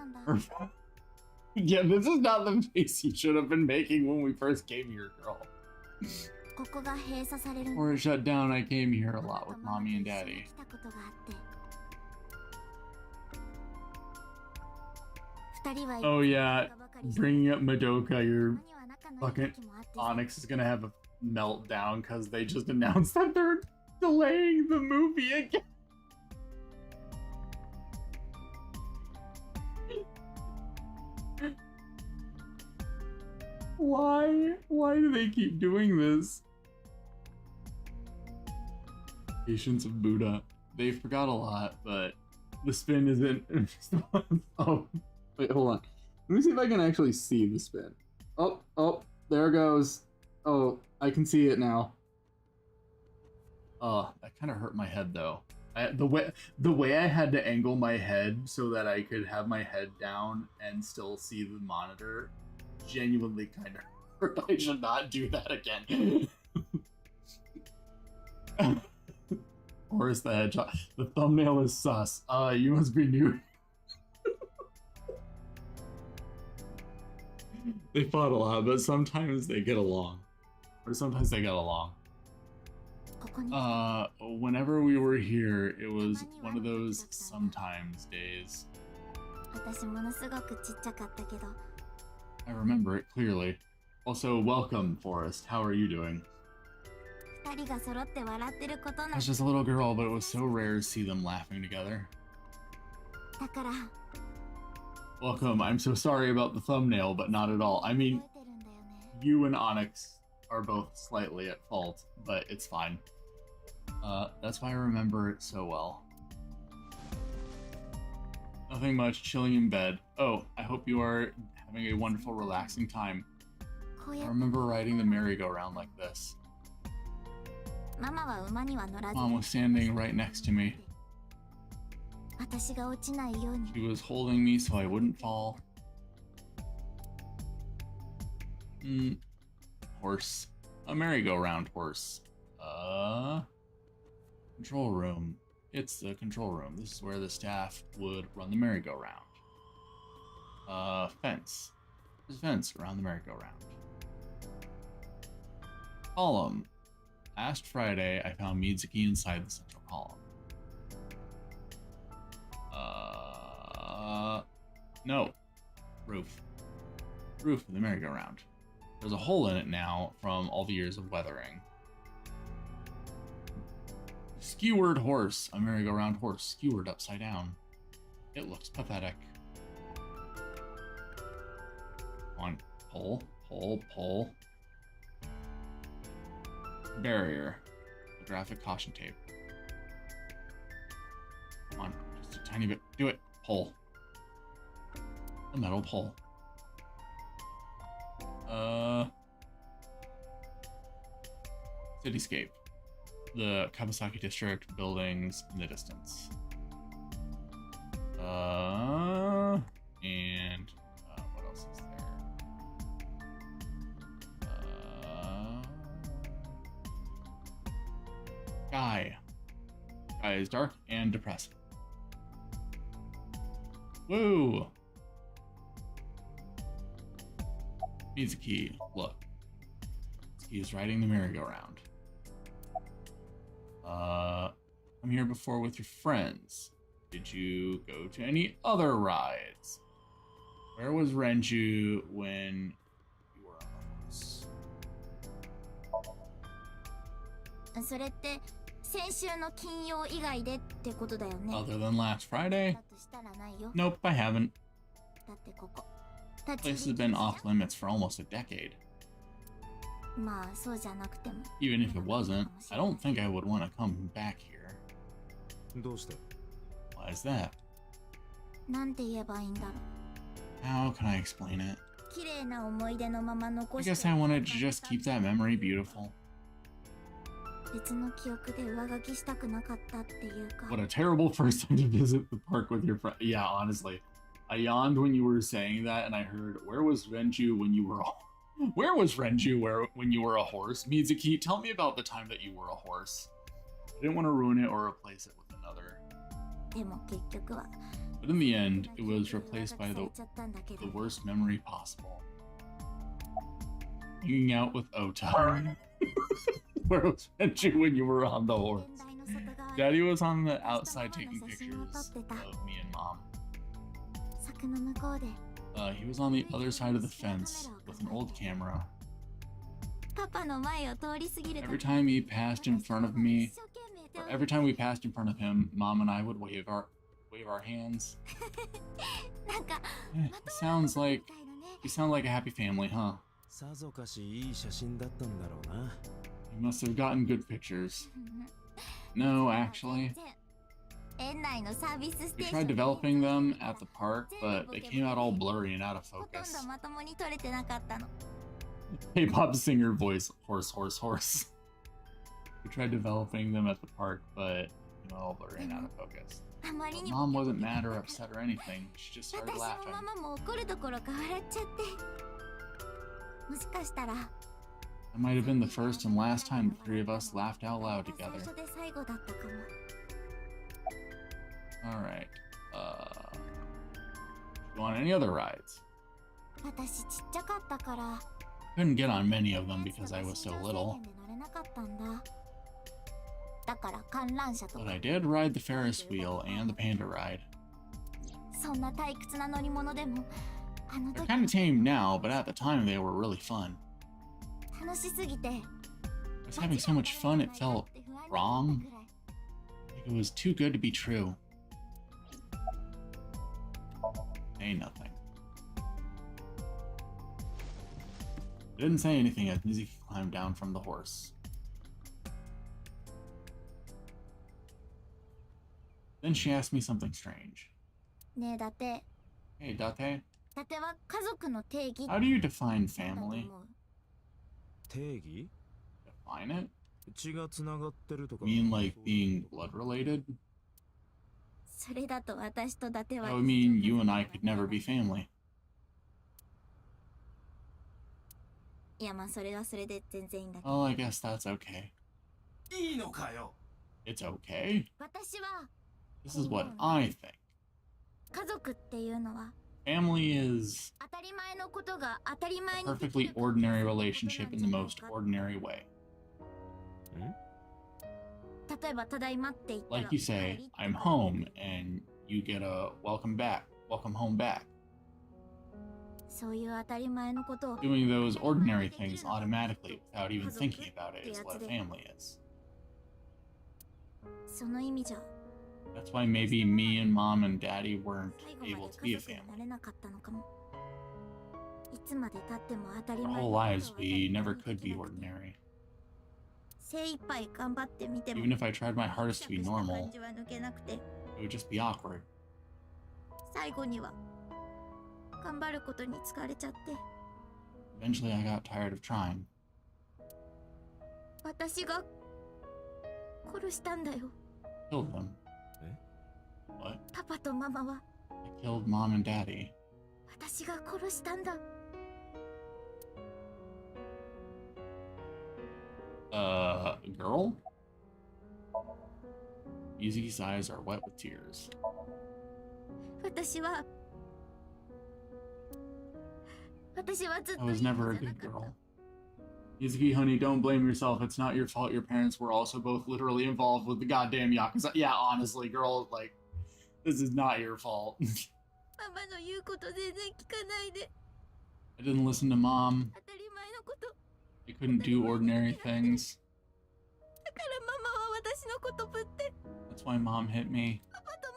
Yeah, this is not the face you should have been making when we first came here, girl. ここが閉鎖される Before it shut down, I came here a lot with mommy and daddy. 来たことがあって二人は Oh yeah, ばかりして bringing up Madoka, your たまには仲のいい fucking 時もあって Onyx is gonna have a meltdown because they just announced that they're delaying the movie again. Why? Why do they keep doing this? Patience of Buddha. They forgot a lot, but the spin isn't. Oh, wait, hold on. Let me see if I can actually see the spin. Oh, there it goes. Oh, I can see it now. That kind of hurt my head though. The way I had to angle my head so that I could have my head down and still see the monitor genuinely kind of hurt. I should not do that again. Horace the Hedgehog. The thumbnail is sus. You must be new. They fought a lot, but sometimes they get along. Or sometimes they got along. ここに Whenever we were here, it was one of those sometimes days. 私ものすごくちっちゃかったけど I remember it clearly. Also, welcome, Forrest. How are you doing? 二人が揃って笑ってることな I was just a little girl, but it was so rare to see them laughing together. だから Welcome. I'm so sorry about the thumbnail, but not at all. I 覚え mean, てるんだよね you and Onyx are both slightly at fault, but it's fine. That's why I remember it so well. Nothing much, chilling in bed. Oh, I hope you are having a wonderful, relaxing time. こう I やって remember riding the merry-go-round like this. ママは馬には乗らず Mom was standing right next to me. 私が落ちないように She was holding me so I wouldn't fall. Horse. A merry-go-round horse. Control room. It's the control room. This is where the staff would run the merry-go-round. Fence. There's a fence around the merry-go-round. Column. Last Friday, I found Mizuki inside the central column. No. Roof. Roof of the merry-go-round. There's a hole in it now from all the years of weathering. Skewered horse. A merry-go-round horse skewered upside down. It looks pathetic. Come on. Pull, pull, pull. Barrier. The graphic caution tape. Come on. Just a tiny bit. Do it. Pull. The metal pole. Cityscape. The Kawasaki district buildings in the distance. And what else is there? Sky. Sky is dark and depressing. Woo! Mizuki, look. He is riding the merry-go-round. I'm here before with your friends. Did you go to any other rides? Where was Renju when you were on the horse? それって先週の金曜以外でってことだよね Other than last Friday? だとしたらないよ Nope, I haven't. だってここ This has been off limits for almost a decade. まあそうじゃなくても Even if it wasn't, I don't think I would want to come back here. どうして Why is that? なんて言えばいいんだろ How can I explain it? う綺麗な思い出のまま I 残して guess I wanted to just keep that memory beautiful. 別の記憶で上書きしたくなかったっていうか What a terrible first time to visit the park with your friend. Yeah, honestly. I yawned when you were saying that, and I heard, "Where was Renju when you were Where was Renju when you were a horse?" Mizuki, tell me about the time that you were a horse. I didn't want to ruin it or replace it with another. でも結局は But in the end, it was replaced by the worst memory possible. Hanging out with Ota. Where was Renju when you were on the horse? Daddy was on the outside taking pictures of me and Mom. 柵の向こうで He was on the other side of the fence with an old camera. パパの前を通り過ぎる Every time he passed in front of me, or every time we passed in front of him, Mom and I would wave our hands. なんか Sounds like you sound like a happy family, huh? さぞかしいい写真だったんだろうな。 You must have gotten good pictures. No, actually. 園内のサービスステ We ーショ tried ンで developing them at the park, but they came out all blurry and out of ほとん focus. どまともに撮れてなかったの K-pop singer voice, horse. We tried developing them at the park, but all blurry and out of focus. あまりに Mom wasn't mad or upset or anything. She just started 私も laughing. ママも怒るどころか笑っちゃってもしかしたら That might have been the first and last time the three of us laughed out loud 最 together. 初で最後だったかも Alright. You want any other rides? 私ちっちゃかったから Couldn't get on many of them because I was so little. で乗れなかったんだだから観覧車と But か I did ride the Ferris wheel and the panda ride. そんな退屈な乗り物でもあの They're 時 kind of tame now, but at the time they were really fun. 楽しすぎて I was having so much fun it felt wrong. Like it was too good to be true. Say nothing. I didn't say anything as Mizuki climbed down from the horse. Then she asked me something strange. ねえだって Hey, Date, 伊達は家族の定義 how do you define だと family? 思う定義 Define it? 血がつながってるとか。 Mean like being blood related? それだと私と伊達は That would mean you and I could never be family. いやまあそれはそれで全然いいんだけど Well, I guess that's okay. いいのかよ。 It's okay. 私は This is what I think. 家族っていうのは Family is 当たり前のことが当たり前 a にできる perfectly ordinary relationship in the most ordinary way. 例えばただいまって言ったら Like you say, I'm home, and you get a welcome home back. そういう当たり前のことを Doing those ordinary things automatically without even thinking about it is what a family is. その意味じゃ That's why maybe me and Mom and Daddy weren't 最後ま able で to be 家 a 族にな family. れなかったのかもいつまで経っても当たり Our 前 whole のことを lives, 当たり we 前 never に could でき be なくて ordinary. 精一杯頑張ってみても Even if I tried my hardest to be シャクした normal, 感じは抜けなくて it would just be awkward. 最後には頑張ることに疲れちゃって Eventually, I got tired of trying. 私が殺したんだよ Killed them. What? パパとママは I killed Mom and Daddy. 私が殺したんだ Girl? Yuzuki's eyes are wet with tears. 私はずっ I と was いい子 never a じゃな good かった girl. Yuzuki, honey, don't blame yourself. It's not your fault. Your parents were also both literally involved with the goddamn Yakuza. Yeah, honestly, girl, like, this is not your fault. ママの言うこと全然聞かないで I didn't listen to Mom. 当たり前のこと I couldn't do ordinary things. だからママは私のことぶって That's why Mom hit me. パパと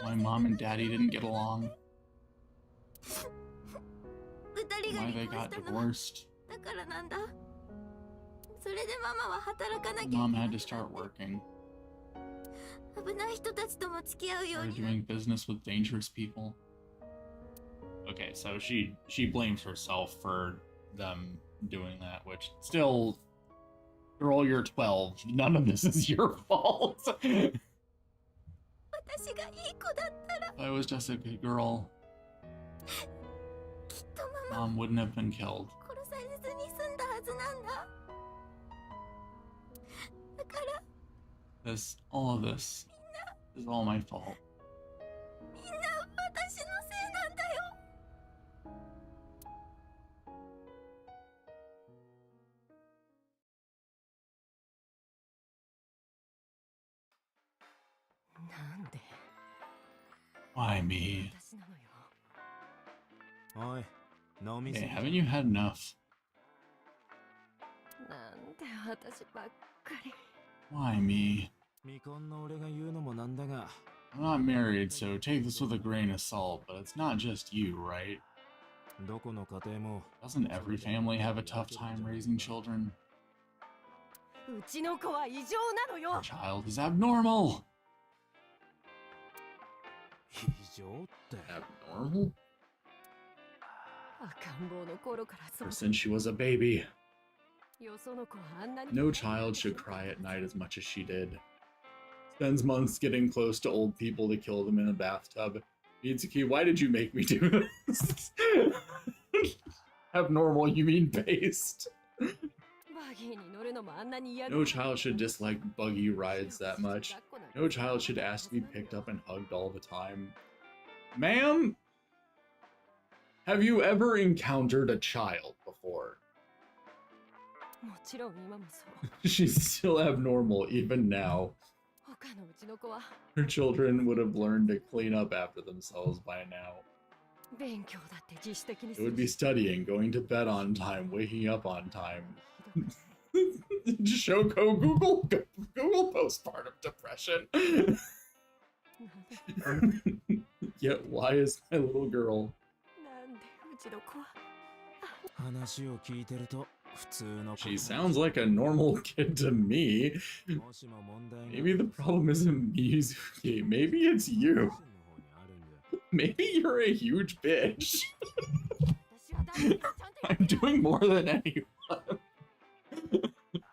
ママ Why はその Mom and Daddy didn't get along. 二人が Why 離 they 婚 got したのは divorced. だからなんだそれでママは働かなきゃいけ Mom な had く to な start って working. 危ない人たちとも付き合うよう Started になっ doing business with dangerous people. Okay, so she blames herself for them doing that, which still, girl, you're 12. None of this is your fault. 私がいい子だったら I was just a good girl. Mom wouldn't have been killed. 殺されずに済んだはずなんだ。だから All of this is all my fault. みんな私のせいなんだよ。なんで Why me? 私なのよ。おい飲み Hey, すぎ haven't you had enough? なんで私ばっかり。 Why me? 未婚の俺が言うのもなんだが I'm not married, so take this with a grain of salt, but it's not just you, right? どこの家庭も Doesn't every family have a tough time raising children? うちの子は異常なの Your よ。 child is abnormal! 異常って Abnormal? 赤ん坊の頃からそう Ever since she was a baby. よその子はあんなに No child should cry at night as much as she did. Spends months getting close to old people to kill them in a bathtub. Mitsuki, why did you make me do this? Abnormal, you mean based. バギーに乗るのもあんなに嫌な No child should dislike buggy rides that much. No child should ask to be picked up and hugged all the time. Ma'am? Have you ever encountered a child before? もちろん今もそう。 She's still abnormal even now. 他のうちの子は Her children would have learned to clean up after themselves by now. 勉強だって自主的に It would be studying, going to bed on time, waking up on time. Shoko, Google postpartum depression. Yet why is my little girl? なんでうちの子は 話を聞いてると普通の子 She sounds like a normal kid to me. もしも問題が Maybe the problem isn't Mizuki. Maybe it's you. の方にあるんだ Maybe you're a huge bitch. 私は誰かちゃんとや I'm doing more than anyone.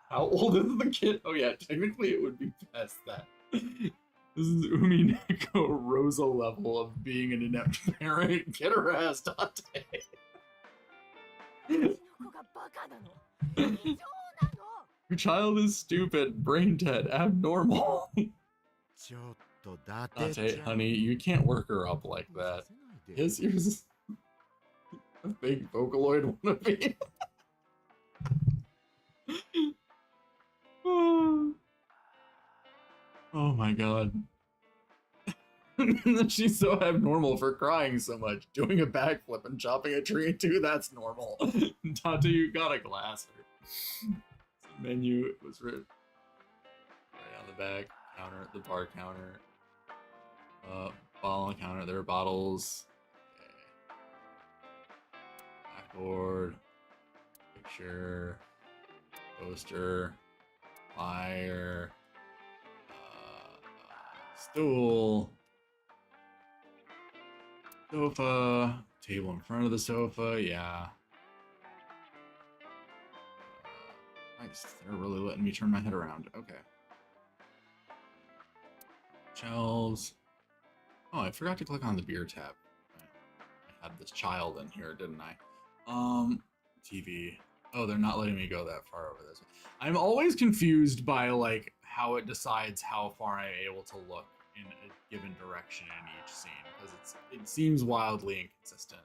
How old is the kid? Oh yeah, technically it would be past that. This is Umineko Rosa level of being an inept parent. Get her ass, Dante. うちの子がバカなの。異常なの。 Your child is stupid, brain dead, abnormal. ちょっとだて Dante, honey, you can't work her up like that. Yes, you're a big Vocaloid wannabe. Oh my god. She's so abnormal for crying so much. Doing a backflip and chopping a tree in two, that's normal. Dante, you got a glass. Menu, it was written right on the back. Counter, the bar counter. Bottle on the counter, there are bottles. Okay. Blackboard. Picture. Poster. Fire. Stool. Sofa. Table in front of the sofa, yeah. Nice. They're really letting me turn my head around. Okay. Shelves. Oh, I forgot to click on the beer tab. I had this child in here, didn't I? TV. Oh, they're not letting me go that far over this. I'm always confused by like how it decides how far I'm able to look in a given direction in each scene because it seems wildly inconsistent.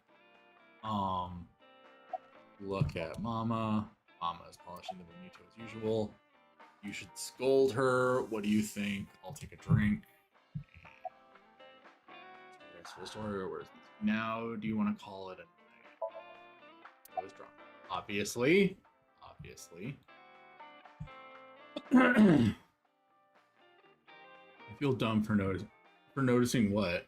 Look at Mama. Mama is polishing the bonito as usual. You should scold her. What do you think? I'll take a drink. Now, do you want to call it a night? I was drunk. Obviously. I feel dumb for noticing what.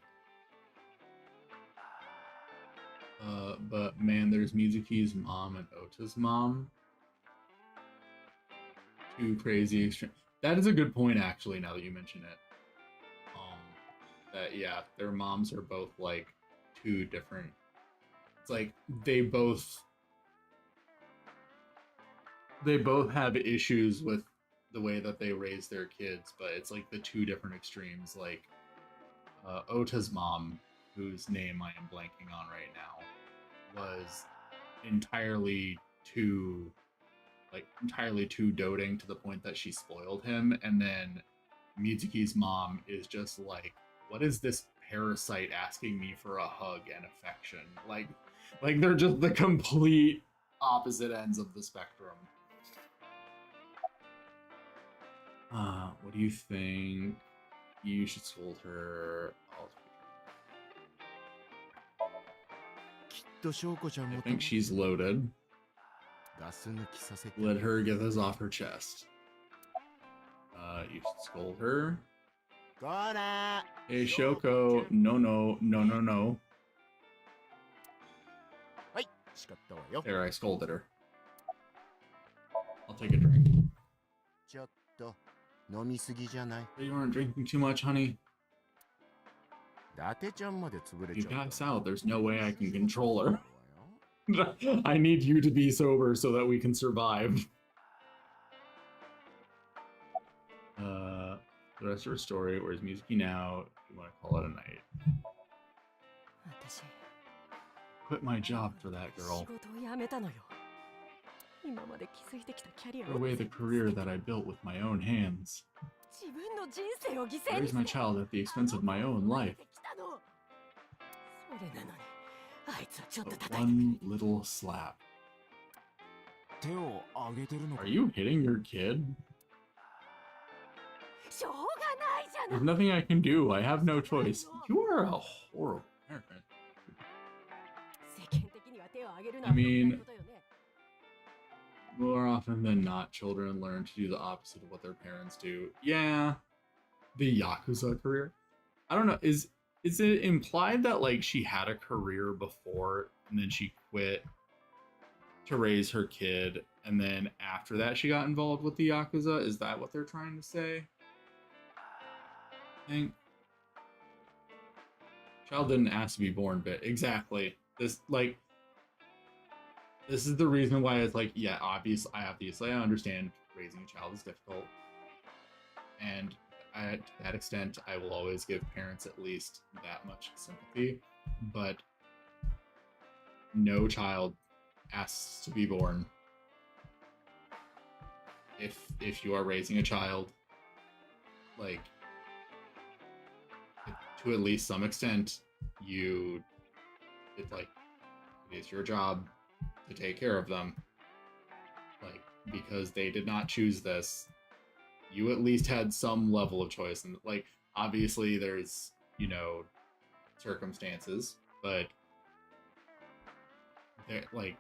But man, there's Mizuki's mom and Ota's mom. Two crazy extreme. That is a good point, actually. Now that you mention it, that yeah, their moms are both like two different. It's like they both have issues with the way that they raise their kids, but it's like the two different extremes. Like Ota's mom, whose name I am blanking on right now, was entirely too doting to the point that she spoiled him, and then Mitsuki's mom is just like, what is this parasite asking me for a hug and affection? Like they're just the complete opposite ends of the spectrum. What do you think? You should scold her. I think she's loaded. Let her get this off her chest. You should scold her. Hey, Shoko. No. There, I scolded her. I'll take a drink. You aren't drinking too much, honey. You pass out, there's no way I can control her. I need you to be sober so that we can survive. The rest of her story, where's Mizuki now? You want to call it a night. Quit my job for that girl. Throw away the career that I built with my own hands. Raise my child at the expense of my own life. But one little slap. Are you hitting your kid? There's nothing I can do. I have no choice. You are a horrible parent. I mean, more often than not, children learn to do the opposite of what their parents do. Yeah, the Yakuza career. I don't know. Is it implied that like she had a career before and then she quit to raise her kid, and then after that she got involved with the Yakuza? Is that what they're trying to say? I think child didn't ask to be born, but exactly. This is the reason why it's like, yeah, obviously I understand raising a child is difficult. And to that extent, I will always give parents at least that much sympathy. But no child asks to be born. If you are raising a child, like, to at least some extent, it is your job to take care of them. Like, because they did not choose this, you at least had some level of choice. And like, obviously there's, circumstances, but like,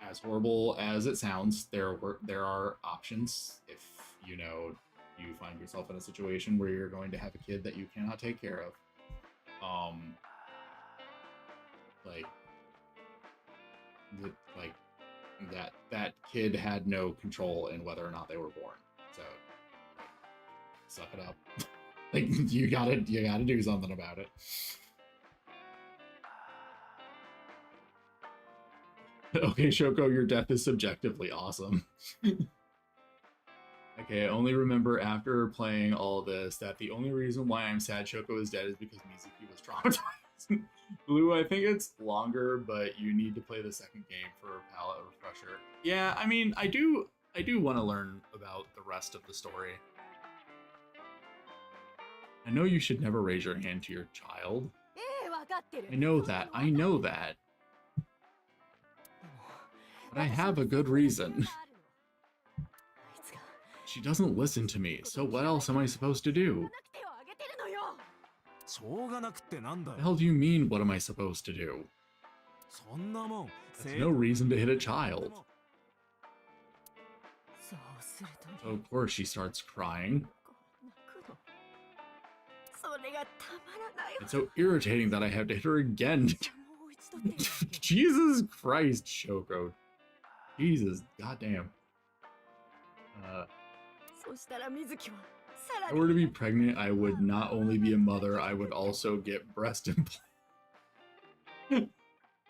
as horrible as it sounds, there are options if you find yourself in a situation where you're going to have a kid that you cannot take care of. That kid had no control in whether or not they were born. So suck it up. Like, you gotta do something about it. Okay, Shoko, your death is subjectively awesome. Okay, I only remember after playing all this that the only reason why I'm sad Shoko is dead is because Mizuki was traumatized. Blue, I think it's longer, but you need to play the second game for a palate refresher. Yeah, I mean, I do want to learn about the rest of the story. I know you should never raise your hand to your child. I know that. But I have a good reason. She doesn't listen to me, so what else am I supposed to do? What the hell do you mean, what am I supposed to do? That's no reason to hit a child. So of course she starts crying. It's so irritating that I have to hit her again. Jesus Christ, Shoko. Jesus, goddamn. If I were to be pregnant, I would not only be a mother, I would also get breast implants.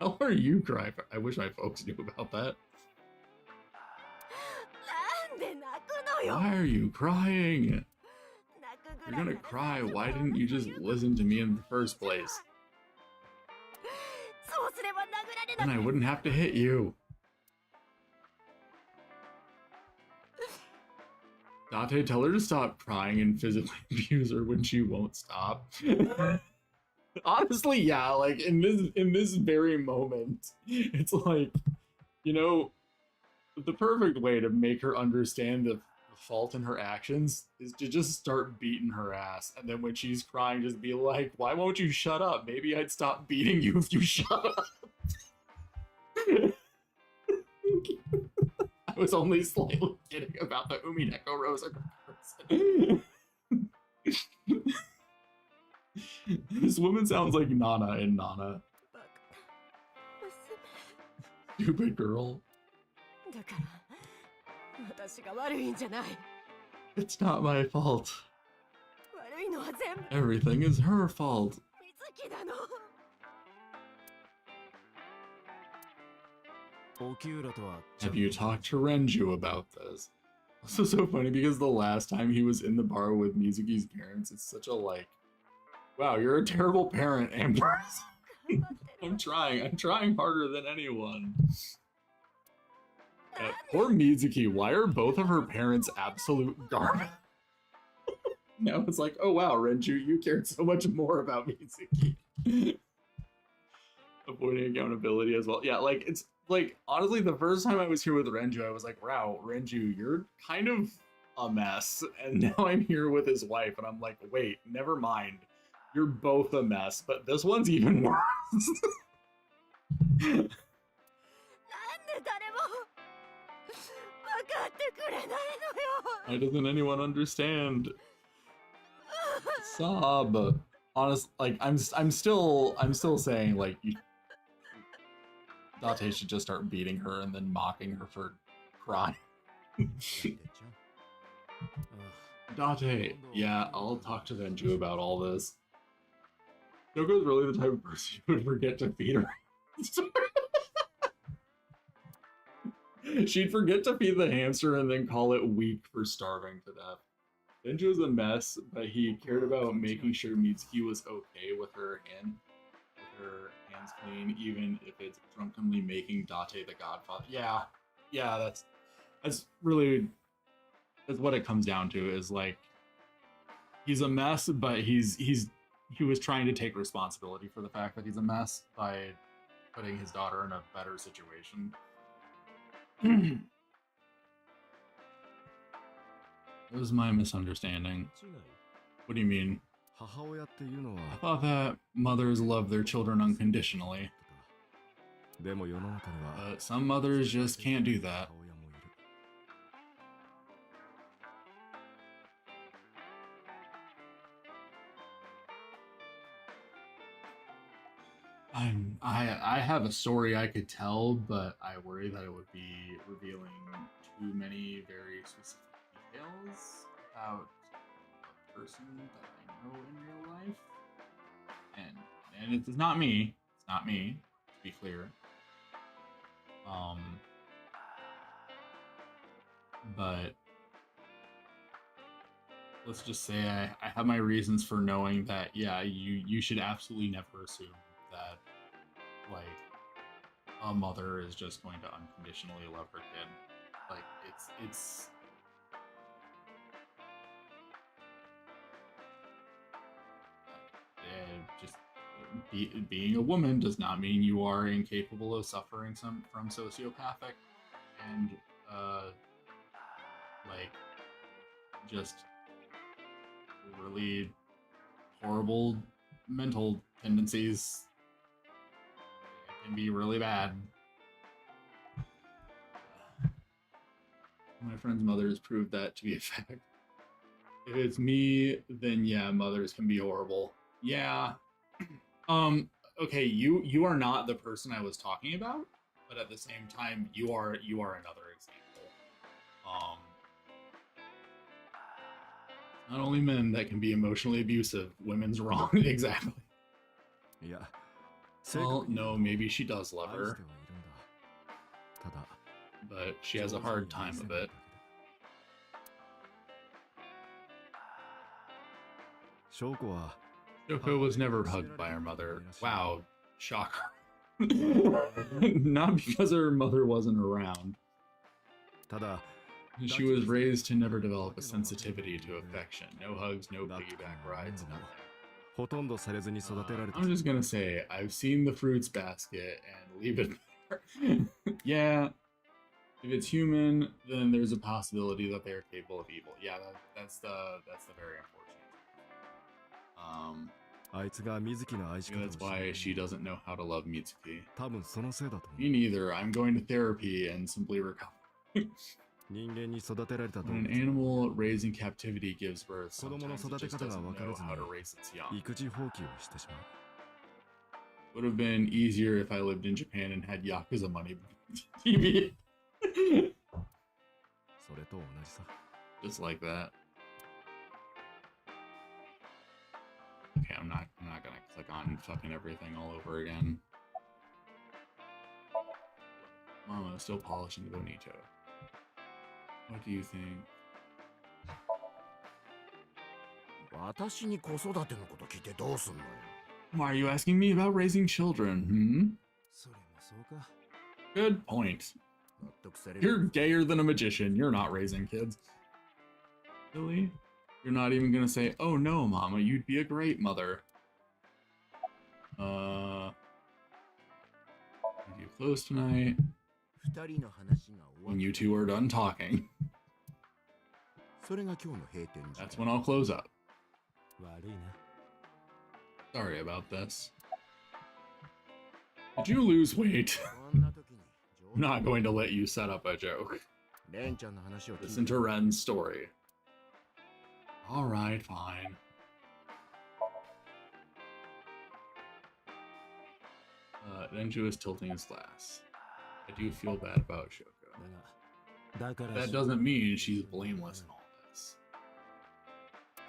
How are you crying? I wish my folks knew about that. Why are you crying? If you're gonna cry, why didn't you just listen to me in the first place? な And I wouldn't have to hit you. Date, tell her to stop crying and physically abuse her when she won't stop. Honestly, yeah, like in this very moment, it's like, you know, the perfect way to make her understand the fault in her actions is to just start beating her ass, and then when she's crying, just be like, "Why won't you shut up? Maybe I'd stop beating you if you shut up." I was only slightly kidding about the Umineko Rosa comparison. This woman sounds like Nana in Nana. バカ娘 Stupid girl. だから私が悪いんじゃない。 It's not my fault. 悪いのは全部 Everything is her fault. 水木だの。沖浦とは Have you talked to Renju about this? This is so funny because the last time he was in the bar with Mizuki's parents, it's such a like, wow, you're a terrible parent, Ambrose. I'm trying harder than anyone. Poor Mizuki, why are both of her parents absolute garbage? Now it's like, oh wow, Renju, you cared so much more about Mizuki. Avoiding accountability as well. Yeah, like, it's like, honestly, the first time I was here with Renju, I was like, wow, Renju, you're kind of a mess. And now I'm here with his wife, and I'm like, wait, never mind. You're both a mess, but this one's even worse. なんで誰も分かってくれないのよ。 Why doesn't anyone understand? Sob. Honest, like, I'm still saying, like, Date should just start beating her and then mocking her for crying. Date, yeah, I'll talk to Renju about all this. Yoko's really the type of person who would forget to feed her. She'd forget to feed the hamster and then call it weak for starving to death. Renju was a mess, but he cared about making sure Mitsuki was okay with her hands clean, even if it's drunkenly making Date the godfather. Yeah, that's really what it comes down to. Is like, he's a mess, but he was trying to take responsibility for the fact that he's a mess by putting his daughter in a better situation. It was my misunderstanding. What do you mean? 母親っていうのは I thought that mothers love their children unconditionally. でも世の中には But some mothers just can't do that. 母親もいる I have a story I could tell, but I worry that it would be revealing too many very specific details about a person that I know in real life. And it's not me. It's not me, to be clear. But let's just say I have my reasons for knowing that, yeah, you should absolutely never assume that, like, a mother is just going to unconditionally love her kid. Like, it's just being a woman does not mean you are incapable of suffering from sociopathic and like, just really horrible mental tendencies. It can be really bad. My friend's mother has proved that to be a fact. If it's me, then yeah, mothers can be horrible. Yeah. Okay, you are not the person I was talking about, but at the same time, you are another example. Not only men that can be emotionally abusive, women's wrong. Exactly. いや Well, no, maybe she does love 愛して her, はいるんだただ but she has a hard time of it. 翔子は Yoko was never hugged by her mother. Wow, shocker. Not because her mother wasn't around. ただ She was raised to never develop a sensitivity to affection. No hugs, no piggyback rides, nothing. ほとんどされずに育てられた I'm just gonna say, I've seen the fruits basket and leave it there. Yeah, if it's human, then there's a possibility that they are capable of evil. Yeah, that's the very unfortunate. あいつが水木の愛し I think 方を that's 知らな why い she doesn't know how to love Mitsuki. 多分そのせいだと思 Me う neither. I'm going to therapy and simply recover. 人間に育てられた動 When an 物 animal raised in captivity gives birth, 子供の sometimes 育 it て just 方が doesn't 分から know ずに how to raise its young. 育児放棄をしてしまう Would have been easier if I lived in Japan and had Yakuza money. TV. それと同じさ Just like that. Okay, I'm not gonna click on fucking everything all over again. Mama still polishing the bonito. What do you think? 私に子育てのこと聞いてどうすんのよ。 Why are you asking me about raising children? Hmm? それもそうか Good point. 納得される。 You're gayer than a magician. You're not raising kids. Really? You're not even gonna say, "Oh no, Mama, you'd be a great mother." Are you close tonight? 二人の話が終わ When る。 you two are done talking, それが今日の閉店時 that's 間。 when I'll close up. 悪いな Sorry about this. Did you lose weight? こんな時に I'm not going to let you set up a joke. レンちゃんの話を聞い Listen て to Ren's story. Alright, fine. Renju is tilting his glass. I do feel bad about Shoko. だから That doesn't mean she's blameless in all this.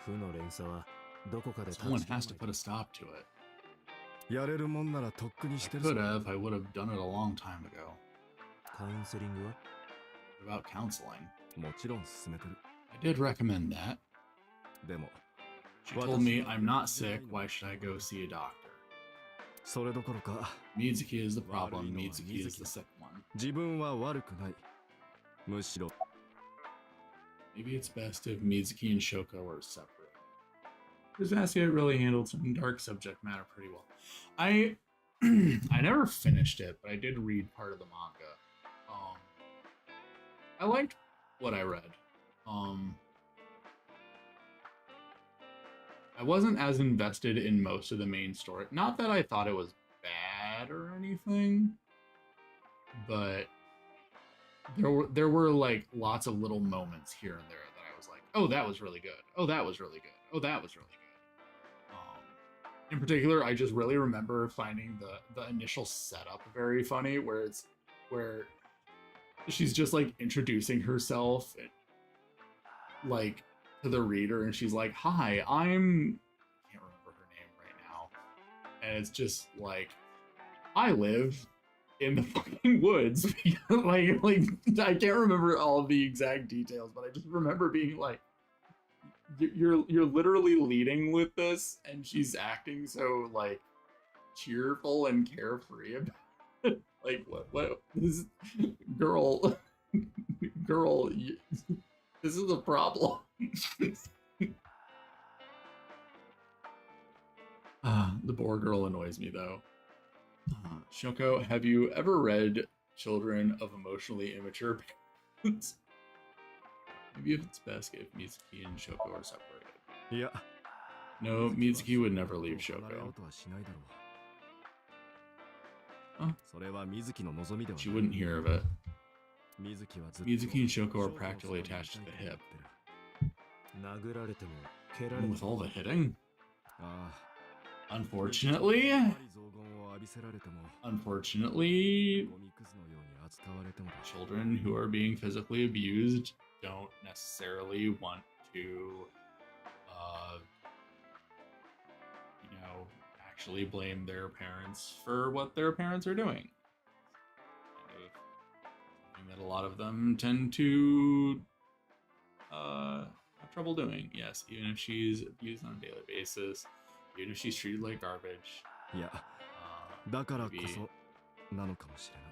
負の連鎖はどこかで Someone has to put a stop to it. やれるもんならとっくに I してる could have, I would have done it a long time ago. カウンセリングは What about counseling? もちろん進めてる I did recommend that. でも She told me I'm not sick, why should I go see a doctor? それどころか Mitsuki is the problem, Mitsuki is the sick one. 自分は悪くないむしろ Maybe it's best if Mitsuki and Shoko are separate. This Vasquez really handled some dark subject matter pretty well. I never finished it, but I did read part of the manga. I liked what I read. I wasn't as invested in most of the main story. Not that I thought it was bad or anything, but there were like lots of little moments here and there that I was like, oh, that was really good. Oh, that was really good. Oh, that was really good. In particular, I just really remember finding the initial setup very funny, where she's just like introducing herself like to the reader, and she's like, "Hi, I can't remember her name right now," and it's just like, "I live in the fucking woods." like I can't remember all of the exact details, but I just remember being like, you're literally leading with this, and she's acting so like cheerful and carefree about it. Like what this girl this is a problem. The poor girl annoys me though. Shoko, have you ever read Children of Emotionally Immature Parents? Maybe if it's best if Mitsuki and Shoko are separated. いや No, Mitsuki would never leave Shoko. とはしないだろう Huh? それは水木の望みでは She wouldn't hear of it. 水木はずっと Mitsuki and Shoko are practically attached to the hip. 殴られても蹴られ And て with も all the hitting, あ unfortunately, あ雑言を浴びせられても unfortunately, ゴミくずのように扱われても children who are being physically abused don't necessarily want to, actually blame their parents for what their parents are doing. Kind of something that a lot of them tend to have trouble doing. Yes, even if she's abused on a daily basis, even if she's treated like garbage. いやだからこ Maybe そなのかもしれない。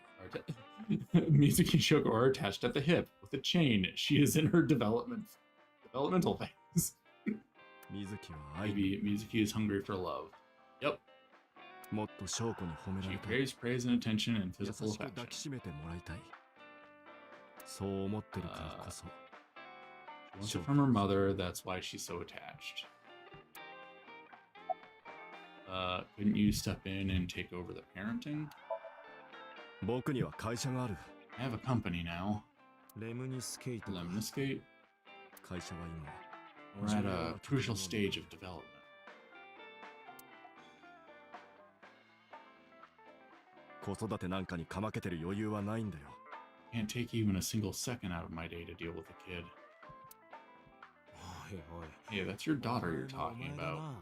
Mizuki and Shoko are attached at the hip with a chain. She is in her developmental phase. 水木は愛に Maybe Mizuki is hungry for love. Yep. もっと翔子に褒めら She れたい。 craves praise and attention and 優 physical しく抱 affection. きしめてもらいたい。そう思ってるからこそ。 She wants it from her mother, that's why she's so attached. Couldn't you step in and take over the parenting? 僕には会社がある。 I have a company now. レムニスケイト。 Lemniscate. 会社は今。 We're at a crucial stage of development. 子育てなんかにかまけてる余裕はないんだよ。 Can't take even a single second out of my day to deal with a kid. おいおい。 Hey, that's your daughter you're talking about.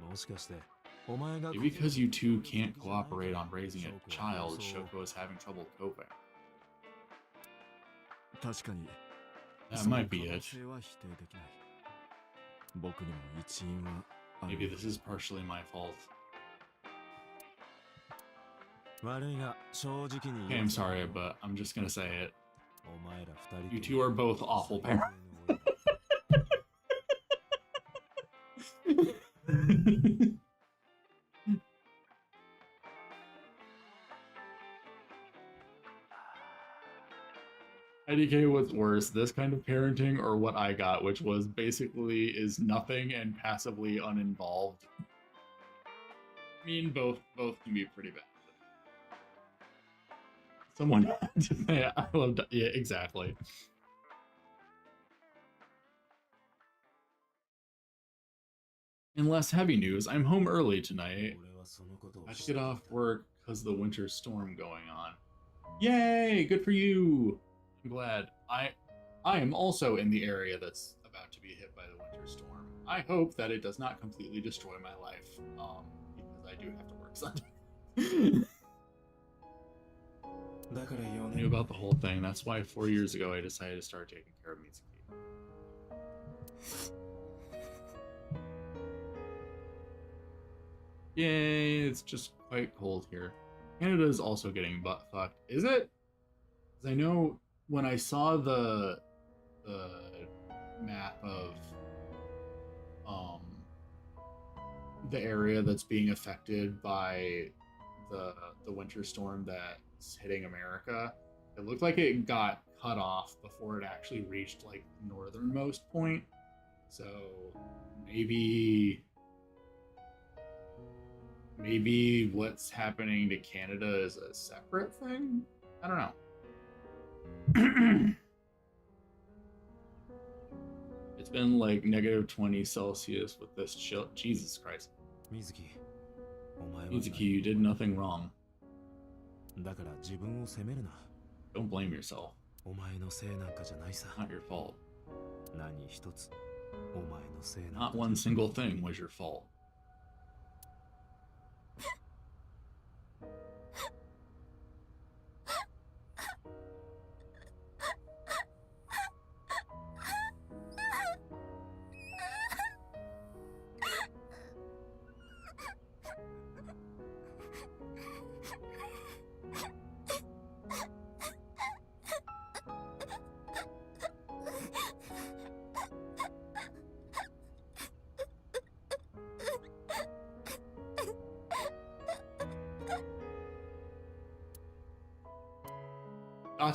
もしかしてお前が Maybe because you two can't cooperate on raising a child, Shoko is having trouble coping. 確かに。 That might be it. その可能性は否定できない。僕にも一因はある。 Maybe this is partially my fault. 悪いが正直に Okay, I'm sorry, but I'm just gonna say it. お前ら二人 You two are both awful parents. IDK, what's worse, this kind of parenting or what I got, which was basically is nothing and passively uninvolved? I mean, both can be pretty bad. Someone had to say I loved, yeah, exactly. In less heavy news, I'm home early tonight. 俺はそのことを I should get off work because of the winter storm going on. Yay! Good for you! I'm glad. I am also in the area that's about to be hit by the winter storm. I hope that it does not completely destroy my life, because I do have to work Sunday. だから4 I knew 年 about the whole thing. That's why 4 years ago I decided to start taking care of Mitsuki. Yay, it's just quite cold here. Canada is also getting butt fucked. Is it? 'Cause I know when I saw the map of the area that's being affected by the winter storm that's hitting America, it looked like it got cut off before it actually reached like the northernmost point. So maybe what's happening to Canada is a separate thing? I don't know. It's been like -20 Celsius with this chill. Jesus Christ. 水木お前は Mizuki, you did nothing wrong. だから自分を責めるな Don't blame yourself. お前のせいなんかじゃないさ Not your fault. 何一つお前のせいなんか Not one single thing was your fault.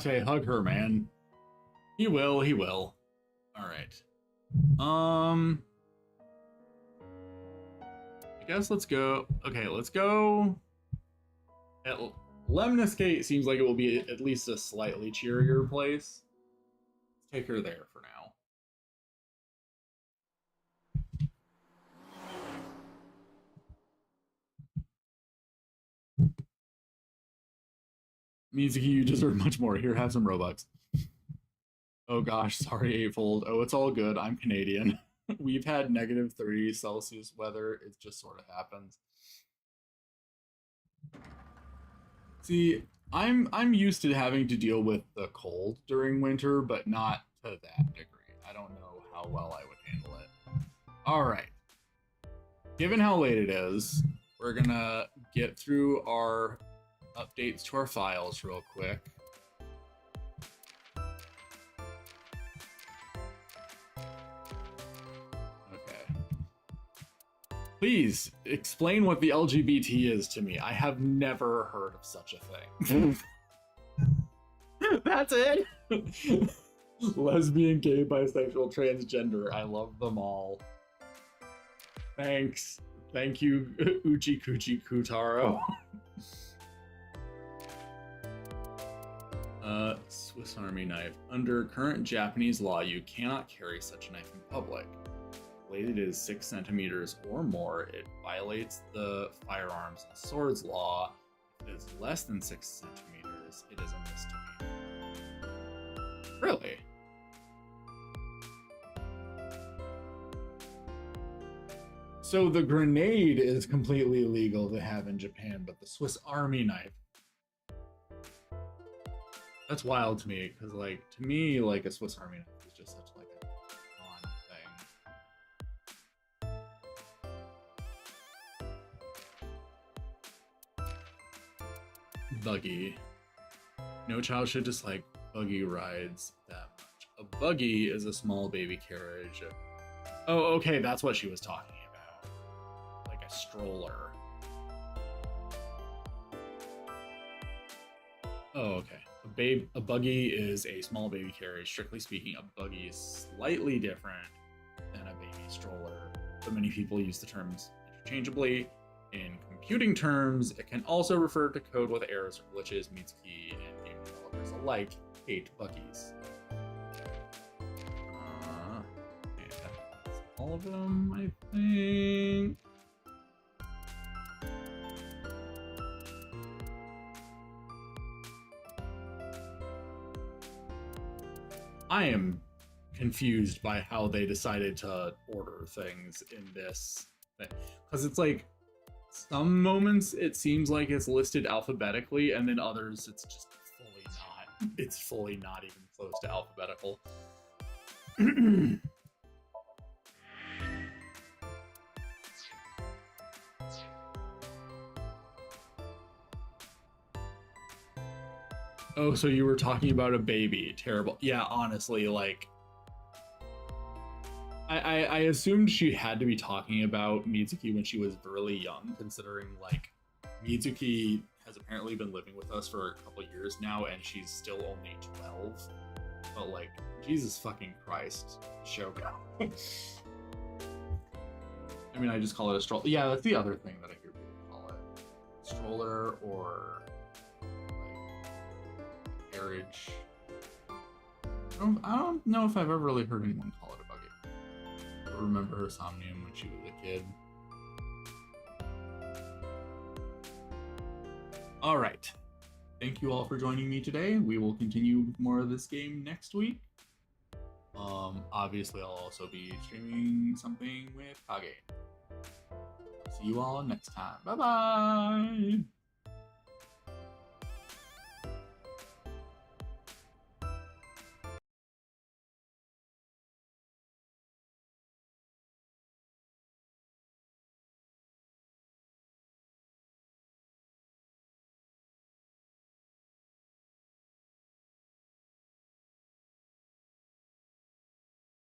Date, hug her, man. He will, he will. Alright. I guess let's go. Okay, let's go. Lemniscate seems like it will be at least a slightly cheerier place. Let's take her there for now. Mizuki, you deserve much more. Here, have some Robux. Oh gosh, sorry, Eightfold. Oh, it's all good. I'm Canadian. We've had -3 Celsius weather. It just sort of happens. See, I'm used to having to deal with the cold during winter, but not to that degree. I don't know how well I would handle it. All right. Given how late it is, we're gonna get through our updates to our files real quick. Please explain what the LGBT is to me. I have never heard of such a thing. That's it. Lesbian, gay, bisexual, transgender. I love them all. Thanks. Thank you, Uchi Kuchi Kutaro. Swiss Army knife. Under current Japanese law, you cannot carry such a knife in public. Bladed is 6 centimeters or more, it violates the firearms and swords law. If it is less than 6 centimeters, it is a misdemeanor. Really? So the grenade is completely illegal to have in Japan, but the Swiss Army knife. That's wild to me, because like to me, like a Swiss Army knife is just such like a fun thing. Buggy. No child should dislike buggy rides that much. A buggy is a small baby carriage. Oh, okay, that's what she was talking about. Like a stroller. Oh, okay. A buggy is a small baby carriage. Strictly speaking, a buggy is slightly different than a baby stroller, but many people use the terms interchangeably. In computing terms, it can also refer to code with errors or glitches. Mitsuki and game developers alike hate buggies. And that's all of them, I think. I am confused by how they decided to order things in this thing. Because it's like, some moments it seems like it's listed alphabetically, and then others it's just fully not. It's fully not even close to alphabetical. Oh, so you were talking about a baby. Terrible. Yeah, honestly, like... I assumed she had to be talking about Mitsuki when she was really young, considering, like, Mitsuki has apparently been living with us for a couple years now, and she's still only 12. But, like, Jesus fucking Christ, Shogo. I mean, I just call it a stroller. Yeah, that's the other thing that I hear people call it. Stroller or... carriage. I don't know if I've ever really heard anyone call it a buggy. I remember her Somnium when she was a kid. Alright. Thank you all for joining me today. We will continue with more of this game next week. Obviously I'll also be streaming something with Kage. See you all next time. Bye bye!